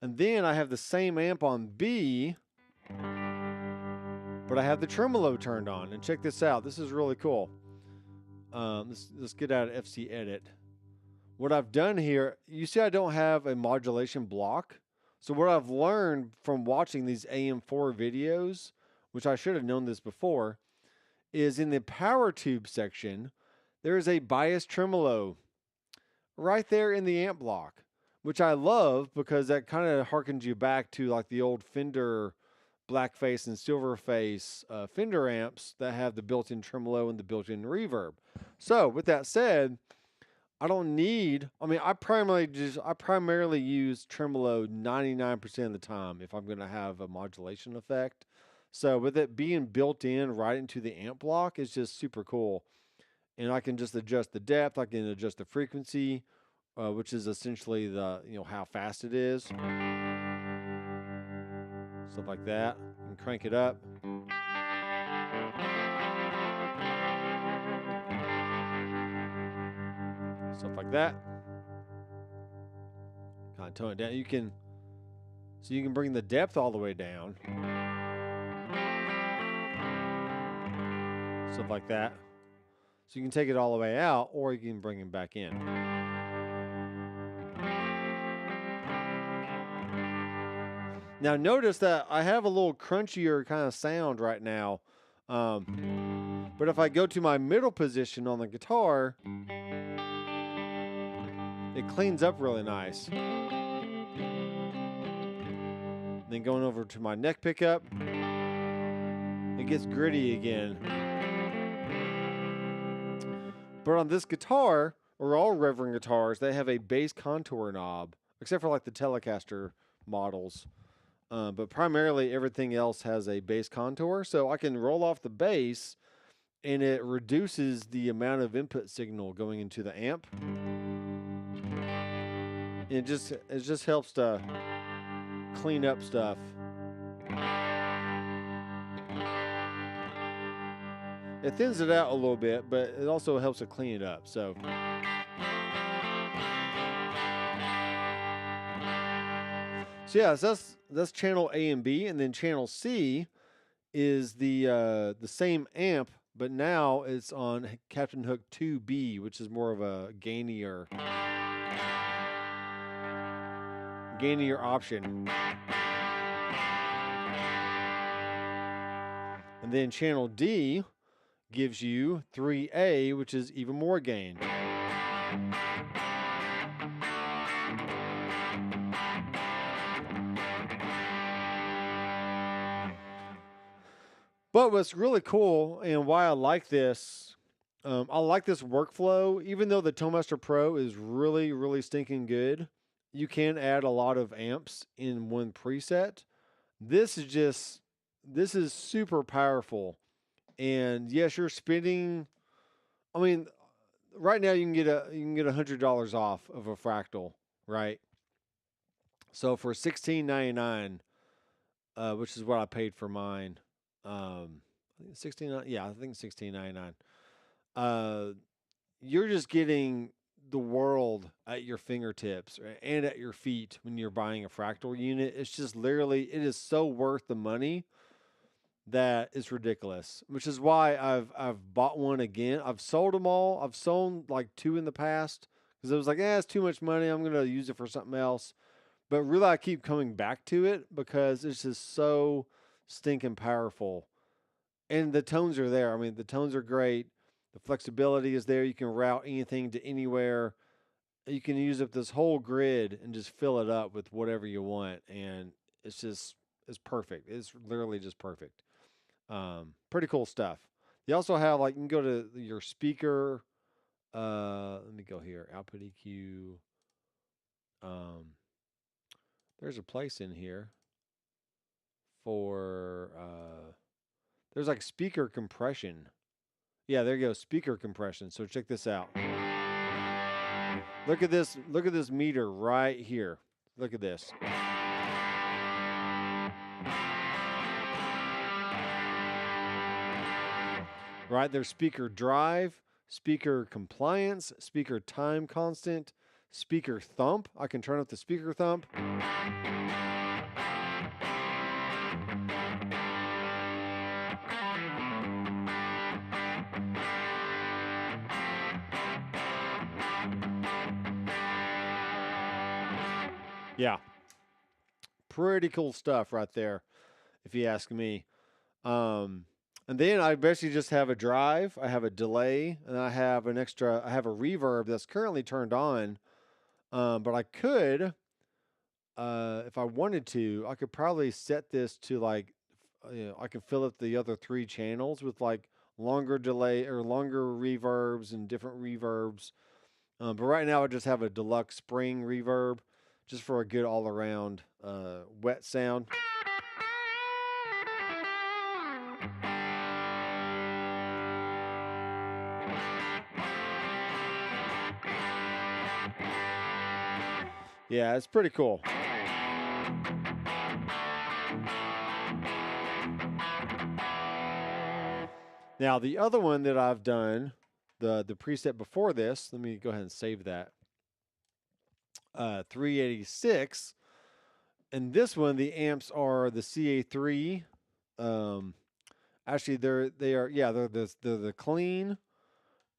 and then I have the same amp on B, but I have the tremolo turned on. And check this out. This is really cool. Let's get out of FC Edit. What I've done here, you see I don't have a modulation block. So what I've learned from watching these AM4 videos, which I should have known this before, is in the power tube section, there is a bias tremolo right there in the amp block, which I love because that kind of harkens you back to like the old Fender blackface and silverface Fender amps that have the built-in tremolo and the built-in reverb. So with that said, I don't need, I mean, I primarily use tremolo 99% of the time if I'm going to have a modulation effect. So with it being built in right into the amp block, it's just super cool. And I can just adjust the depth. I can adjust the frequency, which is essentially the, how fast it is. Stuff like that. And crank it up. Stuff like that. Kind of tone it down. You can bring the depth all the way down. Stuff like that. So you can take it all the way out, or you can bring it back in. Now notice that I have a little crunchier kind of sound right now. But if I go to my middle position on the guitar, it cleans up really nice. Then going over to my neck pickup, it gets gritty again. But on this guitar, or all Reverend guitars, they have a bass contour knob, except for like the Telecaster models. But primarily everything else has a bass contour, so I can roll off the bass and it reduces the amount of input signal going into the amp. It just helps to clean up stuff. It thins it out a little bit, but it also helps to clean it up. So yeah, so that's channel A and B, and then channel C is the same amp, but now it's on Captain Hook 2B, which is more of a gainier option. And then channel D gives you 3A, which is even more gain. But what's really cool and why I like this, I like this workflow. Even though the ToneMaster Pro is really, really stinking good, you can add a lot of amps in one preset. This is super powerful. And yes, you're spending, I mean, right now you can get $100 off of a fractal, right? So for $16.99, which is what I paid for mine, I think $16.99. You're just getting the world at your fingertips and at your feet when you're buying a fractal unit. It's just literally, it is so worth the money that it's ridiculous, which is why I've bought one again. I've sold them all. I've sold like 2 in the past because it was like, it's too much money. I'm going to use it for something else. But really, I keep coming back to it because it's just so stinking powerful. And the tones are there. I mean, the tones are great. The flexibility is there. You can route anything to anywhere. You can use up this whole grid and just fill it up with whatever you want. And it's perfect. It's literally just perfect. Pretty cool stuff. They also have, like, you can go to your speaker. Let me go here. Output EQ. There's a place in here for there's like speaker compression. Yeah, there you go, speaker compression. So check this out. Look at this. Look at this meter right here. Look at this. Right there's speaker drive, speaker compliance, speaker time constant, speaker thump. I can turn up the speaker thump. Yeah. Pretty cool stuff right there, if you ask me. And then I basically just have a drive, I have a delay, and I have a reverb that's currently turned on. But I could, if I wanted to, I could probably set this to like, I could fill up the other 3 channels with like longer delay or longer reverbs and different reverbs. But right now I just have a deluxe spring reverb just for a good all around wet sound. Yeah, it's pretty cool. Now, the other one that I've done, the preset before this, let me go ahead and save that. 386. And this one, the amps are the CA3. Actually, they're the clean,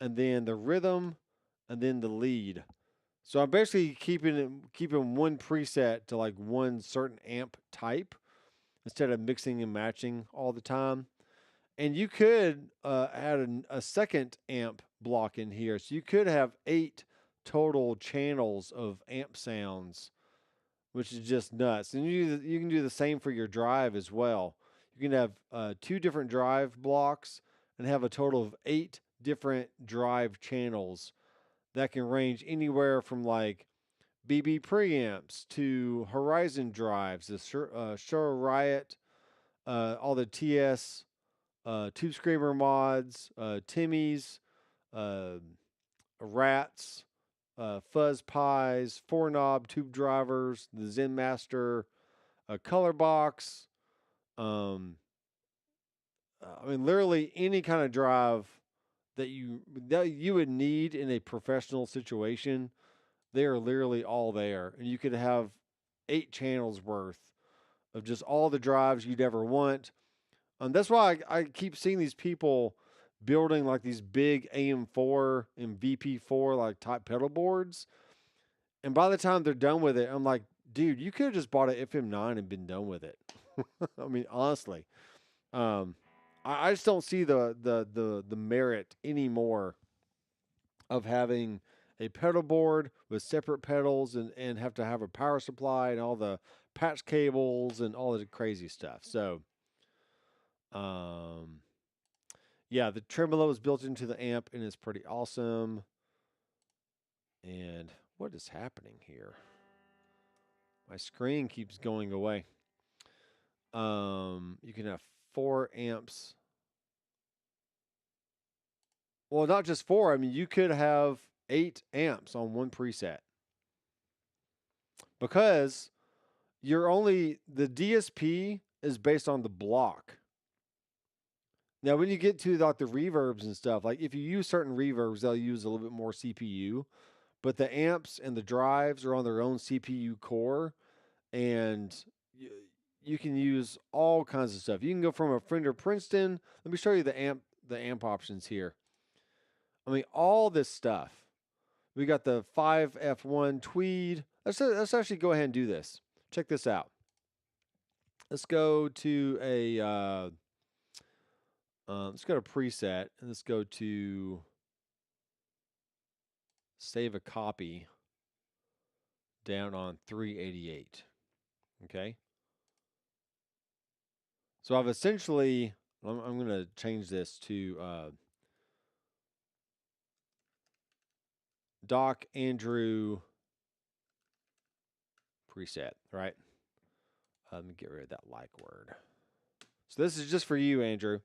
and then the rhythm, and then the lead. So I'm basically keeping one preset to like one certain amp type instead of mixing and matching all the time. And you could add a second amp block in here. So you could have 8 total channels of amp sounds, which is just nuts. And you can do the same for your drive as well. You can have 2 different drive blocks and have a total of 8 different drive channels that can range anywhere from like BB preamps to Horizon drives, the Shure Riot, all the TS Tube Screamer mods, Timmy's, Rats, Fuzz Pies, 4-knob tube drivers, the Zen Master, Color Box. I mean, literally any kind of drive that you would need in a professional situation, they are literally all there, and you could have 8 channels worth of just all the drives you'd ever want. That's why I keep seeing these people building like these big AM4 and VP4 like type pedal boards. And by the time they're done with it, I'm like, dude, you could have just bought an FM9 and been done with it. I mean, honestly, I just don't see the merit anymore of having a pedal board with separate pedals and have to have a power supply and all the patch cables and all the crazy stuff. So, yeah, the tremolo is built into the amp and it's pretty awesome. And what is happening here? My screen keeps going away. You can have 4 amps. Well, not just 4. I mean, you could have 8 amps on one preset. Because the DSP is based on the block. Now, when you get to like the reverbs and stuff, like if you use certain reverbs, they'll use a little bit more CPU. But the amps and the drives are on their own CPU core, and you can use all kinds of stuff. You can go from a Fender Princeton. Let me show you the amp options here. I mean, all this stuff. We got the 5F1 Tweed. Let's actually go ahead and do this. Check this out. Let's go to let's go to preset, and let's go to save a copy down on 388. Okay. So I've essentially, I'm going to change this to Doc Andrew preset, right? Let me get rid of that like word. So this is just for you, Andrew.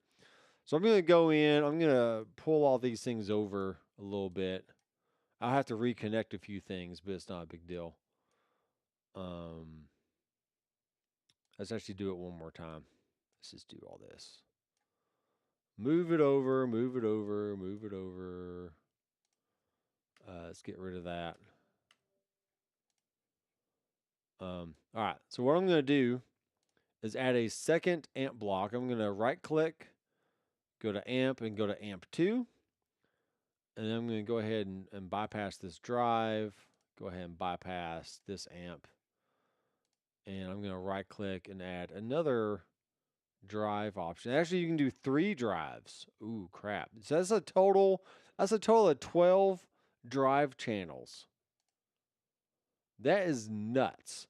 So I'm going to go in. I'm going to pull all these things over a little bit. I'll have to reconnect a few things, but it's not a big deal. Let's actually do it one more time. Let's just do all this. Move it over, move it over, move it over. Let's get rid of that. All right, so what I'm going to do is add a second amp block. I'm going to right click, go to amp, and go to amp 2. And then I'm going to go ahead and bypass this drive. Go ahead and bypass this amp. And I'm going to right click and add another drive option. Actually, you can do 3 drives. Ooh, crap. So that's a total of 12 drive channels. That is nuts.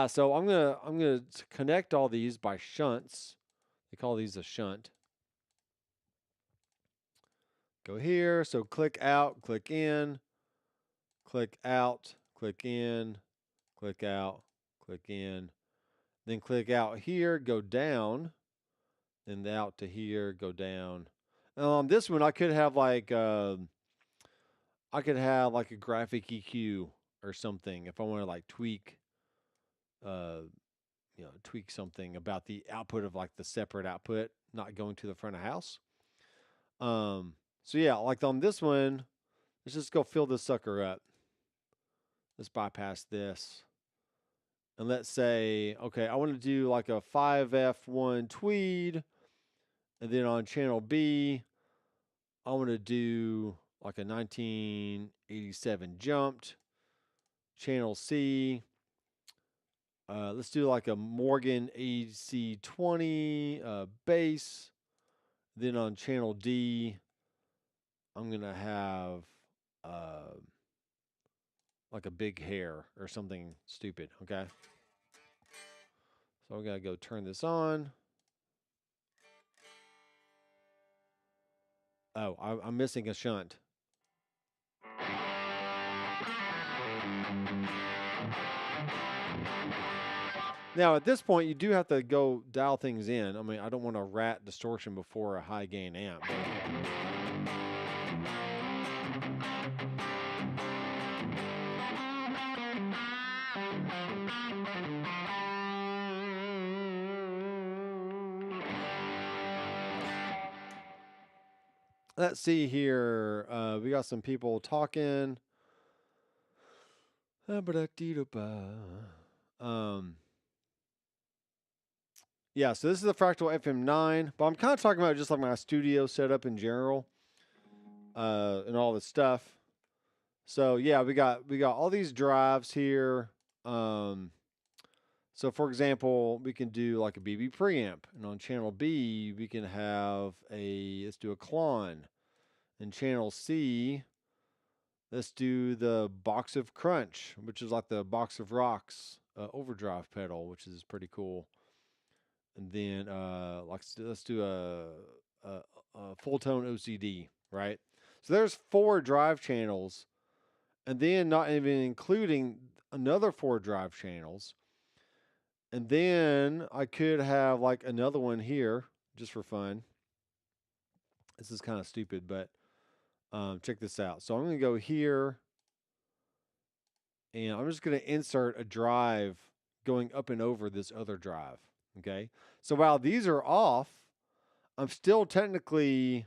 So I'm gonna connect all these by shunts. They call these a shunt. Go here. So click out, click in, click out, click in, click out, click in. Then click out here, go down, and out to here, go down. This one I could have like a graphic EQ or something if I want to like tweak tweak something about the output of like the separate output not going to the front of house. So yeah, like on this one, let's just go fill this sucker up. Let's bypass this. And let's say, okay, I want to do like a 5F1 tweed. And then on channel B, I want to do like a 1987 jumped. Channel C, let's do like a Morgan AC20 bass. Then on channel D, I'm going to have like a big hair or something stupid, okay? So we got to go turn this on. Oh, I'm missing a shunt. Now, at this point, you do have to go dial things in. I mean, I don't want to rat distortion before a high gain amp. Let's see here. We got some people talking. Yeah, so this is the Fractal FM9, but I'm kind of talking about just like my studio setup in general, and all this stuff. So yeah, we got all these drives here. So for example, we can do like a BB preamp, and on channel B we can have let's do a Klon, and channel C, let's do the Box of Crunch, which is like the Box of Rocks overdrive pedal, which is pretty cool. And then let's do a full tone OCD, right? So there's 4 drive channels, and then not even including another 4 drive channels. And then I could have like another one here just for fun. This is kind of stupid, but check this out. So I'm going to go here, and I'm just going to insert a drive going up and over this other drive. Okay. So while these are off, I'm still technically,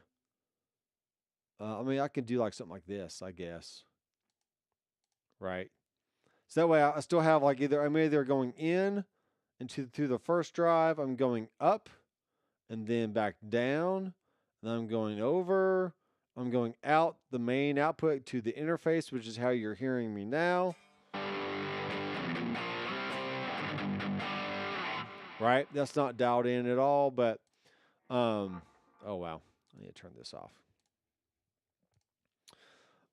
I mean, I can do like something like this, I guess. Right. So that way I still have like I'm either going in through the first drive, I'm going up and then back down, and I'm going over, I'm going out the main output to the interface, which is how you're hearing me now. Right? That's not dialed in at all, but oh wow, I need to turn this off.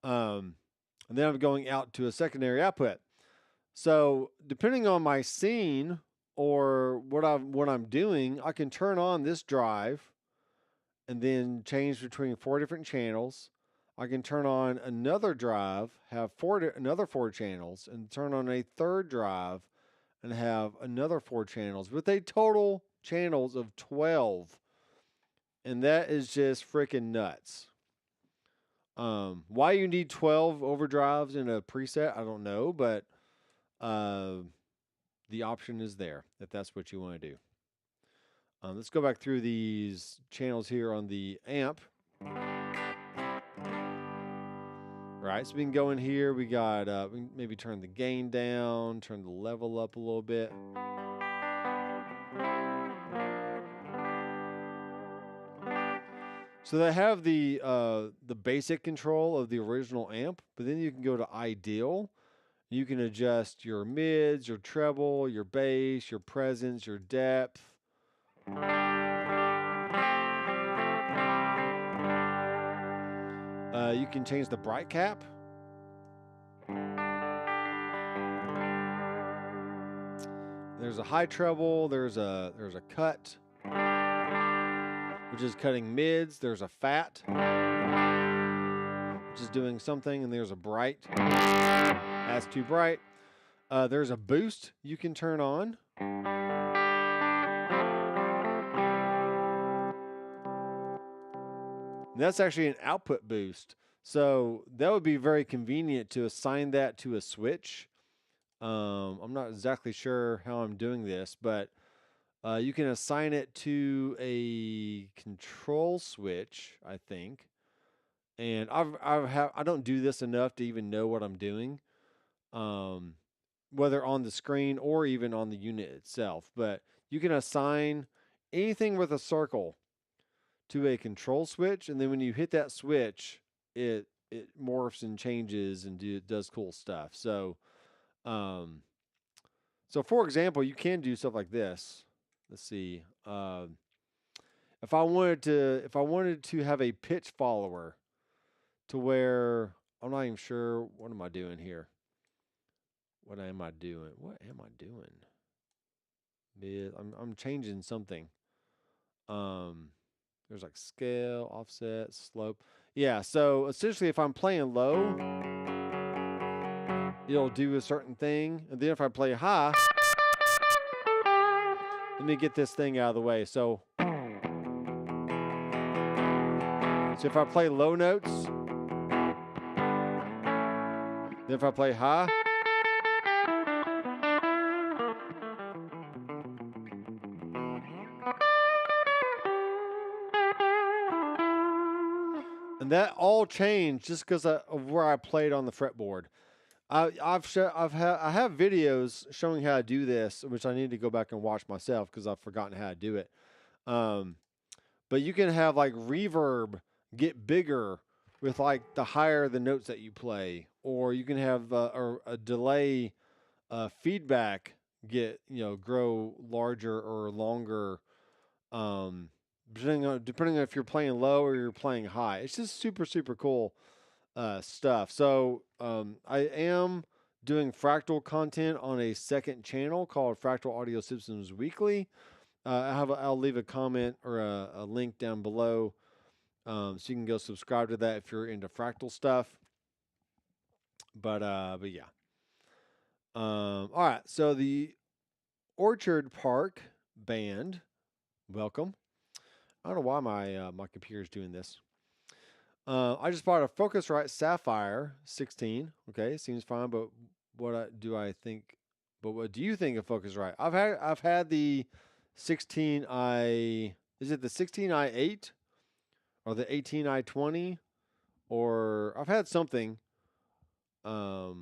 And then I'm going out to a secondary output. So depending on my scene or what I'm doing, I can turn on this drive and then change between 4 different channels. I can turn on another drive, have another 4 channels, and turn on a third drive and have another 4 channels with a total channels of 12. And that is just freaking nuts. Why you need 12 overdrives in a preset, I don't know, but the option is there if that's what you want to do. Let's go back through these channels here on the amp. Right, so we can go in here. We got, we can maybe turn the gain down, turn the level up a little bit. So they have the basic control of the original amp, but then you can go to ideal. You can adjust your mids, your treble, your bass, your presence, your depth. You can change the bright cap. There's a high treble. There's a cut, which is cutting mids. There's a fat, which is doing something, and there's a bright. That's too bright. There's a boost you can turn on. And that's actually an output boost. So that would be very convenient to assign that to a switch. I'm not exactly sure how I'm doing this, but you can assign it to a control switch, I think. And I don't do this enough to even know what I'm doing, whether on the screen or even on the unit itself. But you can assign anything with a circle to a control switch, and then when you hit that switch, it morphs and changes and does cool stuff. So, so for example, you can do stuff like this. Let's see. If I wanted to have a pitch follower, to where I'm not even sure what am I doing here. What am I doing? I'm changing something. There's like scale, offset, slope. Yeah, so essentially if I'm playing low, it'll do a certain thing. And then if I play high, let me get this thing out of the way. So if I play low notes, then if I play high, and that all changed just because of where I played on the fretboard. I have videos showing how to do this, which I need to go back and watch myself because I've forgotten how to do it. But you can have like reverb get bigger with like the higher the notes that you play, or you can have a delay feedback grow larger or longer, depending on if you're playing low or you're playing high. It's just super cool stuff. So I am doing fractal content on a second channel called Fractal Audio Systems Weekly. I'll leave a comment or a link down below, so you can go subscribe to that if you're into fractal stuff. But yeah. All right. So the Orchard Park Band, welcome. I don't know why my computer is doing this. I just bought a Focusrite Sapphire 16. Okay, seems fine, but what do you think of Focusrite? I've had the 16i. Is it the 16i8 or the 18i20, or I've had something. I've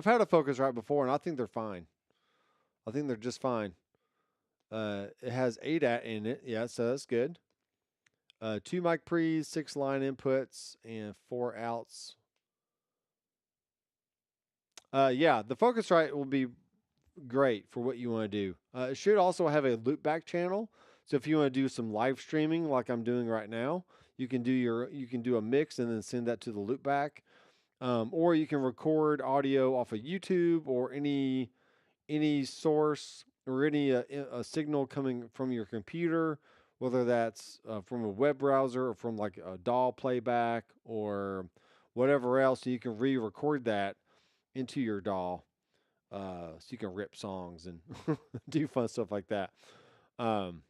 had a Focusrite before, and I think they're fine. I think they're just fine. It has ADAT in it, yeah, so that's good. 2 mic pre's, 6 line inputs, and 4 outs. Yeah, the Focusrite will be great for what you want to do. It should also have a loopback channel, so if you want to do some live streaming like I'm doing right now, you can do a mix and then send that to the loopback, or you can record audio off of YouTube or any source or any a signal coming from your computer whether that's from a web browser or from like a DAW playback or whatever else. So you can re-record that into your DAW, so you can rip songs and do fun stuff like that. Um,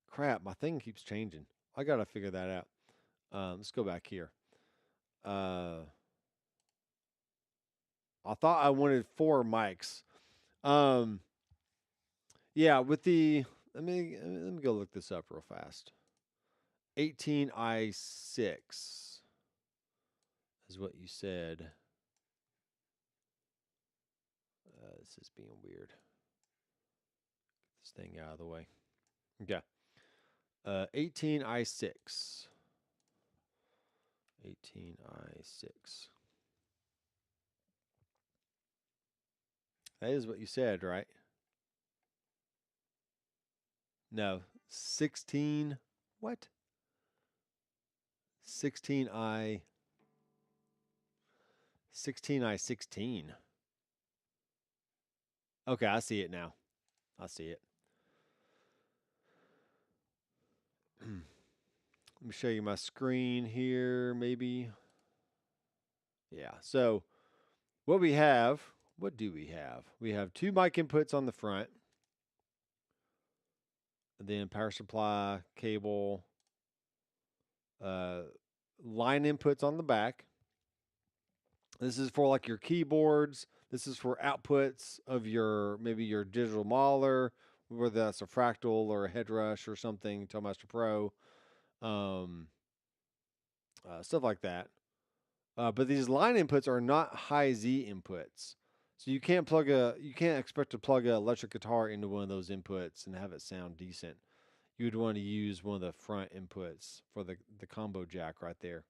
Crap, my thing keeps changing. I gotta figure that out. Let's go back here. Uh, I thought I wanted 4 mics. Um, yeah, with the let me go look this up real fast. 18i6 is what you said. This is being weird. Get this thing out of the way. Okay. 18i6. 18i6. That is what you said, right? No. 16. What? 16i. 16i16. Okay, I see it now. I see it. Let me show you my screen here, maybe. Yeah. So what do we have? We have 2 mic inputs on the front, and then power supply, cable, line inputs on the back. This is for like your keyboards. This is for outputs of maybe your digital modeler, whether that's a Fractal or a Headrush or something, Telemaster Pro, um, stuff like that. But these line inputs are not high Z inputs. So you can't expect to plug an electric guitar into one of those inputs and have it sound decent. You would want to use one of the front inputs for the combo jack right there.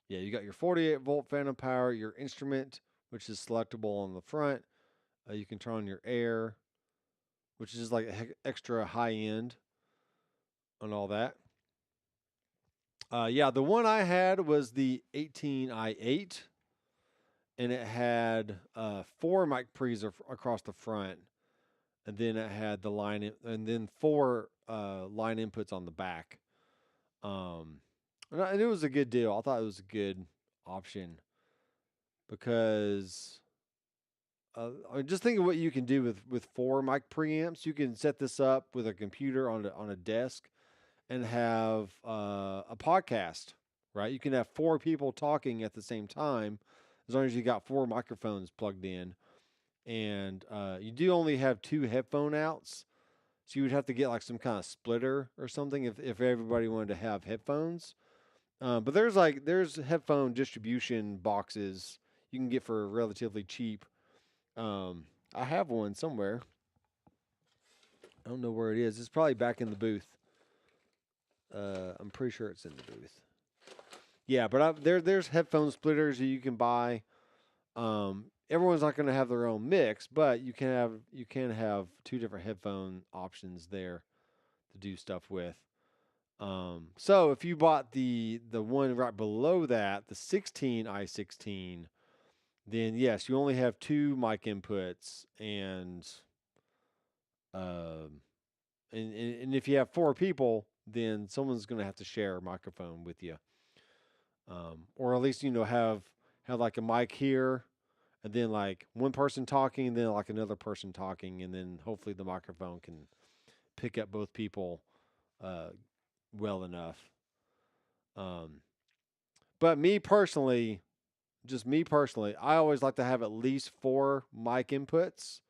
Yeah, you got your 48-volt phantom power, your instrument, which is selectable on the front. You can turn on your air, which is like extra high end and all that. Yeah, the one I had was the 18i8, and it had 4 mic pre's across the front, and then it had the and then 4 line inputs on the back. And it was a good deal. I thought it was a good option because I mean, just think of what you can do with 4 mic preamps. You can set this up with a computer on a desk and have a podcast, right? You can have 4 people talking at the same time as long as you got 4 microphones plugged in. And you do only have 2 headphone outs. So you would have to get like some kind of splitter or something if everybody wanted to have headphones. But there's headphone distribution boxes you can get for relatively cheap. I have one somewhere. I don't know where it is. It's probably back in the booth. I'm pretty sure it's in the booth. Yeah, but there's headphone splitters that you can buy. Everyone's not going to have their own mix, but you can have 2 different headphone options there to do stuff with. So if you bought the one right below that, the 16i16, then yes, you only have 2 mic inputs, and if you have 4 people, then someone's going to have to share a microphone with you, or at least have like a mic here, and then like one person talking, and then like another person talking, and then hopefully the microphone can pick up both people well enough. But just me personally, I always like to have at least 4 mic inputs,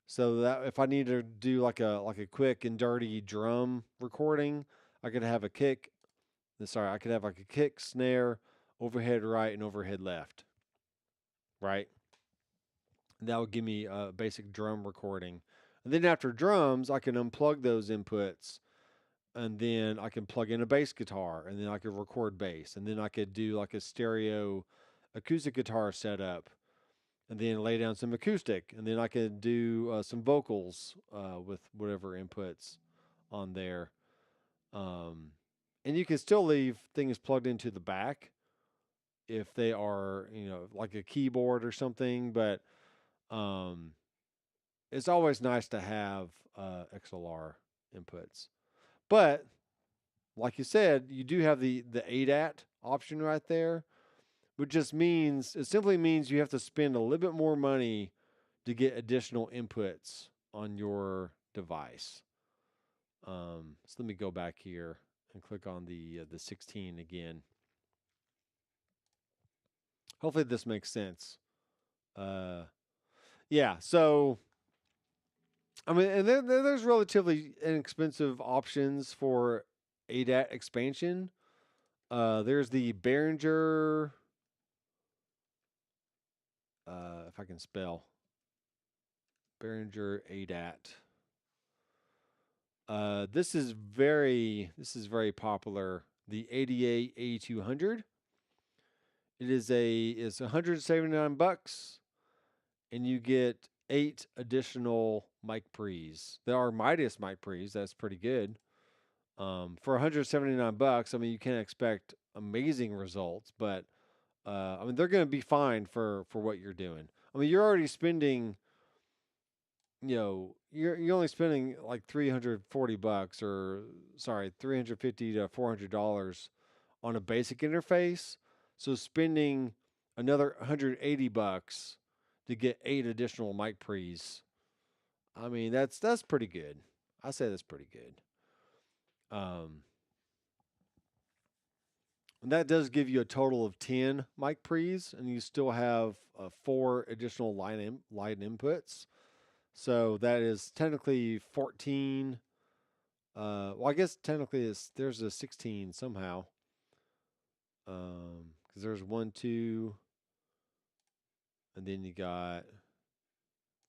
so that if I need to do like a quick and dirty drum recording, I could have a kick. Sorry, I could have like a kick, snare, overhead right, and overhead left. Right, and that would give me a basic drum recording. And then after drums, I can unplug those inputs, and then I can plug in a bass guitar, and then I could record bass, and then I could do like a stereo acoustic guitar setup, and then lay down some acoustic, and then I could do some vocals with whatever inputs on there. And you can still leave things plugged into the back if they are, like a keyboard or something, but It's always nice to have XLR inputs. But like you said, you do have the ADAT option right there, which just means it simply means you have to spend a little bit more money to get additional inputs on your device. So let me go back here and click on the 16 again. Hopefully this makes sense. Yeah, so I mean, and there's relatively inexpensive options for ADAT expansion. There's the Behringer, if I can spell, Behringer ADAT. This is very popular. The ADA 8200. It's $179, and you get 8 additional mic pre's. There are Midas mic pre's. That's pretty good. For $179, I mean, you can't expect amazing results, but I mean, they're going to be fine for what you're doing. I mean, you're already spending, you're only spending like $340 or sorry, $350 to $400 on a basic interface. So spending another $180 to get 8 additional mic pre's. I mean, that's pretty good. I say that's pretty good. And that does give you a total of 10 mic pre's, and you still have 4 additional line inputs. So that is technically 14. Well, I guess technically there's a 16 somehow. Because there's 1, 2, and then you got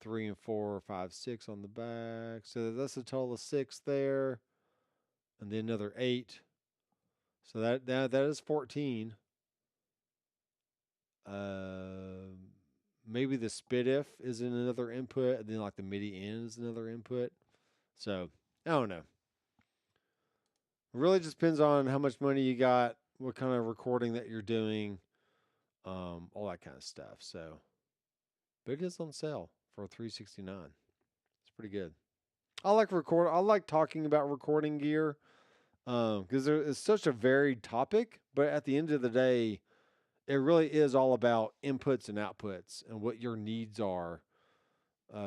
3 and 4, 5, 6 on the back. So that's a total of 6 there, and then another 8. So that is 14. Maybe the SPDIF is in another input, and then like the MIDI in is another input. So I don't know. It really just depends on how much money you got, what kind of recording that you're doing, all that kind of stuff. So, but it is on sale for $369. It's pretty good. I like talking about recording gear because it's such a varied topic. But at the end of the day, it really is all about inputs and outputs and what your needs are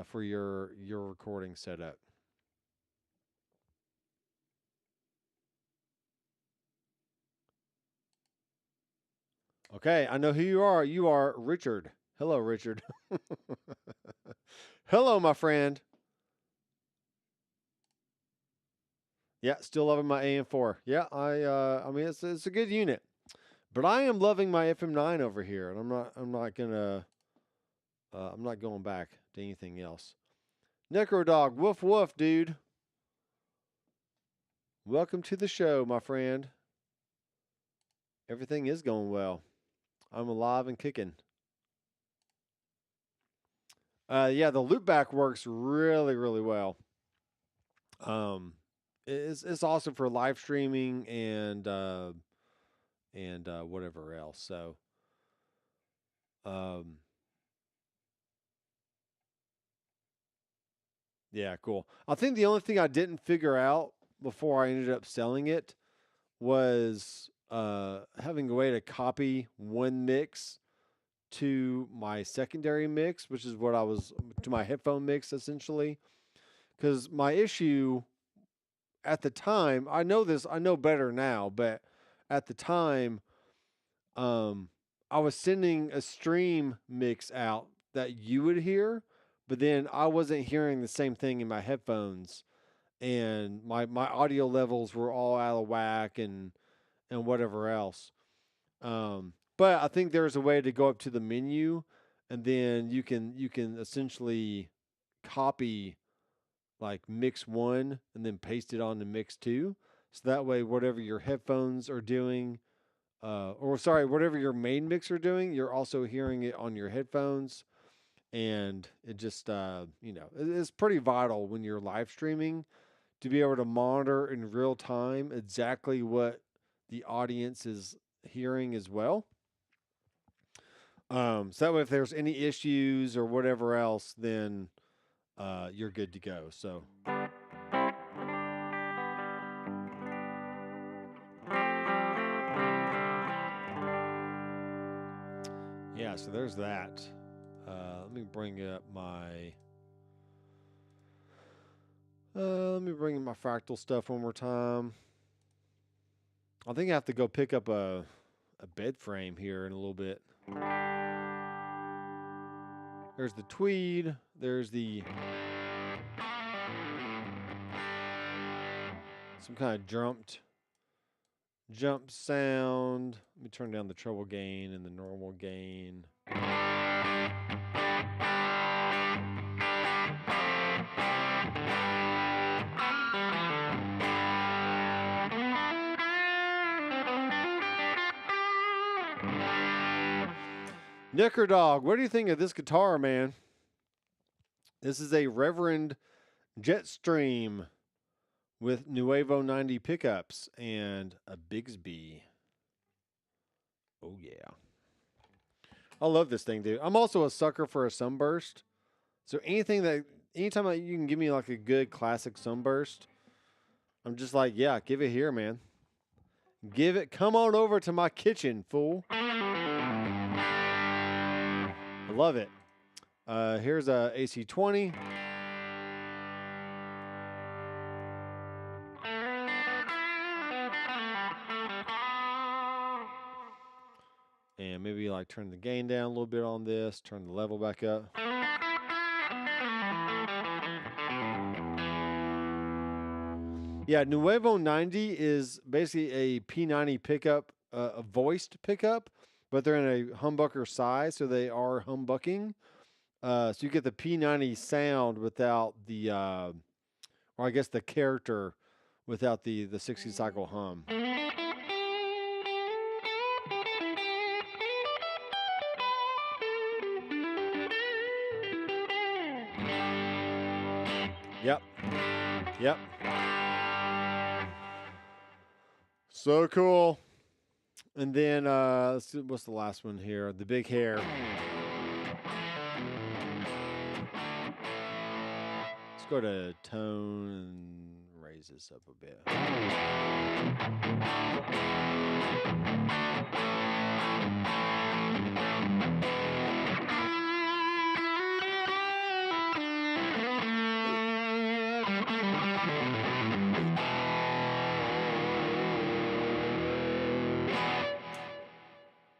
for your recording setup. Okay, I know who you are. You are Richard. Hello, Richard. Hello, my friend. Yeah, still loving my AM4. Yeah, I mean it's a good unit. But I am loving my FM9 over here, and I'm not going back to anything else. Necro Dog, woof woof, dude. Welcome to the show, my friend. Everything is going well. I'm alive and kicking. Yeah, the loopback works really, really well. It's awesome for live streaming and whatever else. So, um, yeah, cool. I think the only thing I didn't figure out before I ended up selling it was having a way to copy one mix to my secondary mix, which is what I was to my headphone mix essentially. Because my issue at the time, I know better now, but at the time, I was sending a stream mix out that you would hear, but then I wasn't hearing the same thing in my headphones, and my audio levels were all out of whack and whatever else. But I think there's a way to go up to the menu, and then you can essentially copy like mix 1 and then paste it on to mix 2. So that way, whatever your headphones are doing, whatever your main mix are doing, you're also hearing it on your headphones. And it just, it's pretty vital when you're live streaming to be able to monitor in real time exactly what the audience is hearing as well. So that way if there's any issues or whatever else, then you're good to go. So yeah, so there's that. Let me bring up my fractal stuff one more time. I think I have to go pick up a bed frame here in a little bit. There's the tweed. There's the some kind of jump sound. Let me turn down the treble gain and the normal gain. Nicker Dog, what do you think of this guitar, man? This is a Reverend Jetstream with Nuevo 90 pickups and a Bigsby. Oh, yeah. I love this thing, dude. I'm also a sucker for a sunburst. So anytime you can give me like a good classic sunburst, I'm just like, yeah, give it here, man. Come on over to my kitchen, fool. I love it. Here's a AC20. And maybe like turn the gain down a little bit on this, turn the level back up. Yeah, Nuevo 90 is basically a P90 pickup, a voiced pickup, but they're in a humbucker size, so they are humbucking. So you get the P90 sound without the, or I guess the character without the 60 cycle hum. Yep. So cool. And then let's see, what's the last one here? The big hair. Let's go to tone and raise this up a bit.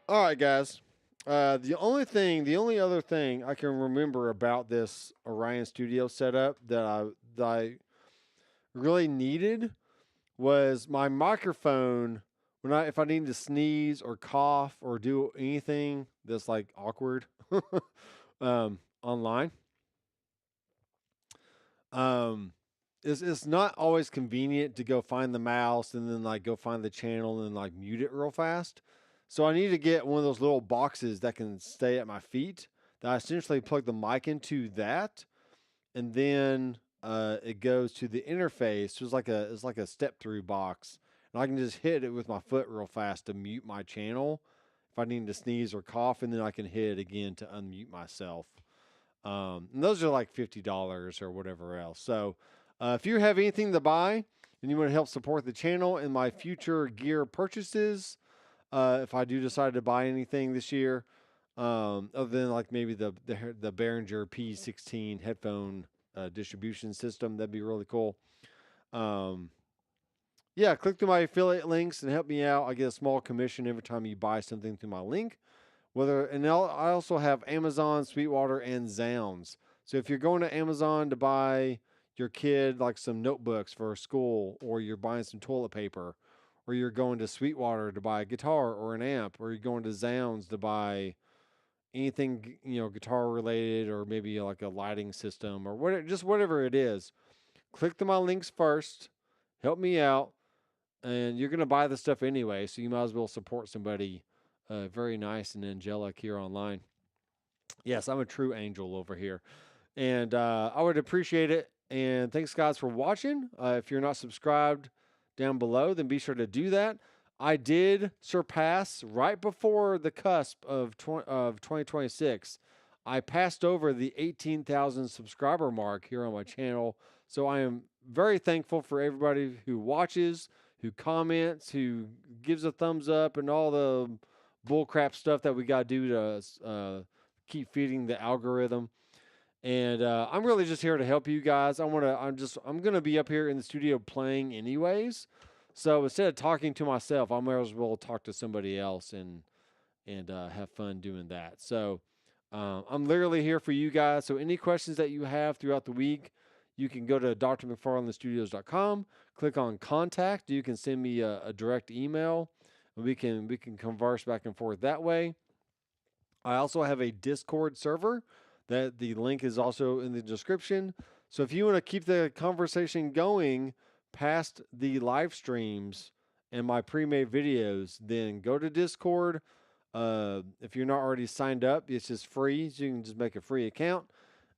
All right, guys. The only other thing I can remember about this Orion Studio setup that I really needed was my microphone. If I need to sneeze or cough or do anything that's like awkward online, it's not always convenient to go find the mouse and then like go find the channel and like mute it real fast. So I need to get one of those little boxes that can stay at my feet that I essentially plug the mic into that, and then it goes to the interface. So it's like a step through box, and I can just hit it with my foot real fast to mute my channel if I need to sneeze or cough, and then I can hit it again to unmute myself. And those are like $50 or whatever else. So if you have anything to buy and you want to help support the channel and my future gear purchases, if I do decide to buy anything this year, other than like maybe the Behringer P16 headphone distribution system, that'd be really cool. Yeah, click through my affiliate links and help me out. I get a small commission every time you buy something through my link. I also have Amazon, Sweetwater, and Zounds. So if you're going to Amazon to buy your kid like some notebooks for school, or you're buying some toilet paper, or you're going to Sweetwater to buy a guitar or an amp, or you're going to Zounds to buy anything, guitar related, or maybe like a lighting system or whatever it is, click to my links first, help me out, and you're going to buy the stuff anyway, so you might as well support somebody very nice and angelic here online. Yes, I'm a true angel over here, and I would appreciate it. And thanks, guys, for watching. If you're not subscribed down below, then be sure to do that. I did surpass right before the cusp of 2026. I passed over the 18,000 subscriber mark here on my channel. So I am very thankful for everybody who watches, who comments, who gives a thumbs up, and all the bullcrap stuff that we got to do to keep feeding the algorithm. And I'm really just here to help you guys. I'm gonna be up here in the studio playing anyways. So instead of talking to myself, I might as well talk to somebody else and have fun doing that. So I'm literally here for you guys. So any questions that you have throughout the week, you can go to drmcfarlandstudios.com, click on contact. You can send me a direct email, and we can converse back and forth that way. I also have a Discord server that the link is also in the description. So if you want to keep the conversation going past the live streams and my pre-made videos, then go to Discord. If you're not already signed up, it's just free. So you can just make a free account.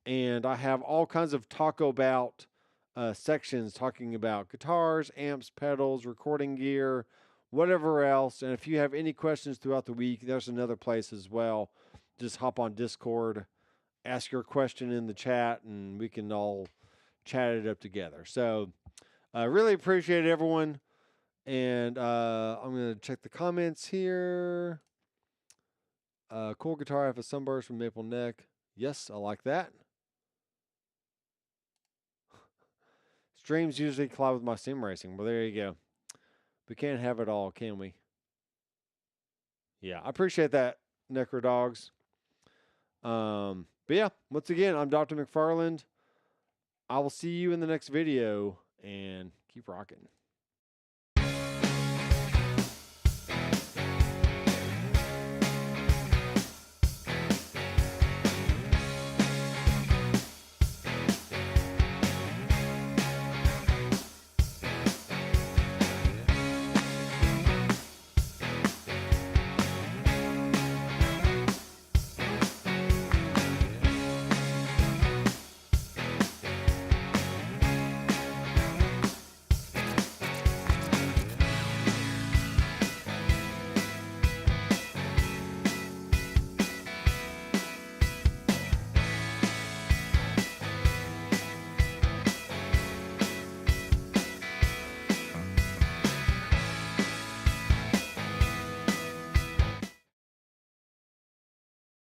And I have all kinds of Tac-O-Bout sections talking about guitars, amps, pedals, recording gear, whatever else. And if you have any questions throughout the week, there's another place as well. Just hop on Discord, ask your question in the chat, and we can all chat it up together. So I really appreciate it, everyone. And I'm going to check the comments here. Cool guitar. I have a sunburst from Maple Neck. Yes, I like that. Streams usually collide with my sim racing. Well, there you go. We can't have it all, can we? Yeah, I appreciate that, Necro Dogs. But yeah, once again, I'm Dr. McFarland. I will see you in the next video, and keep rocking.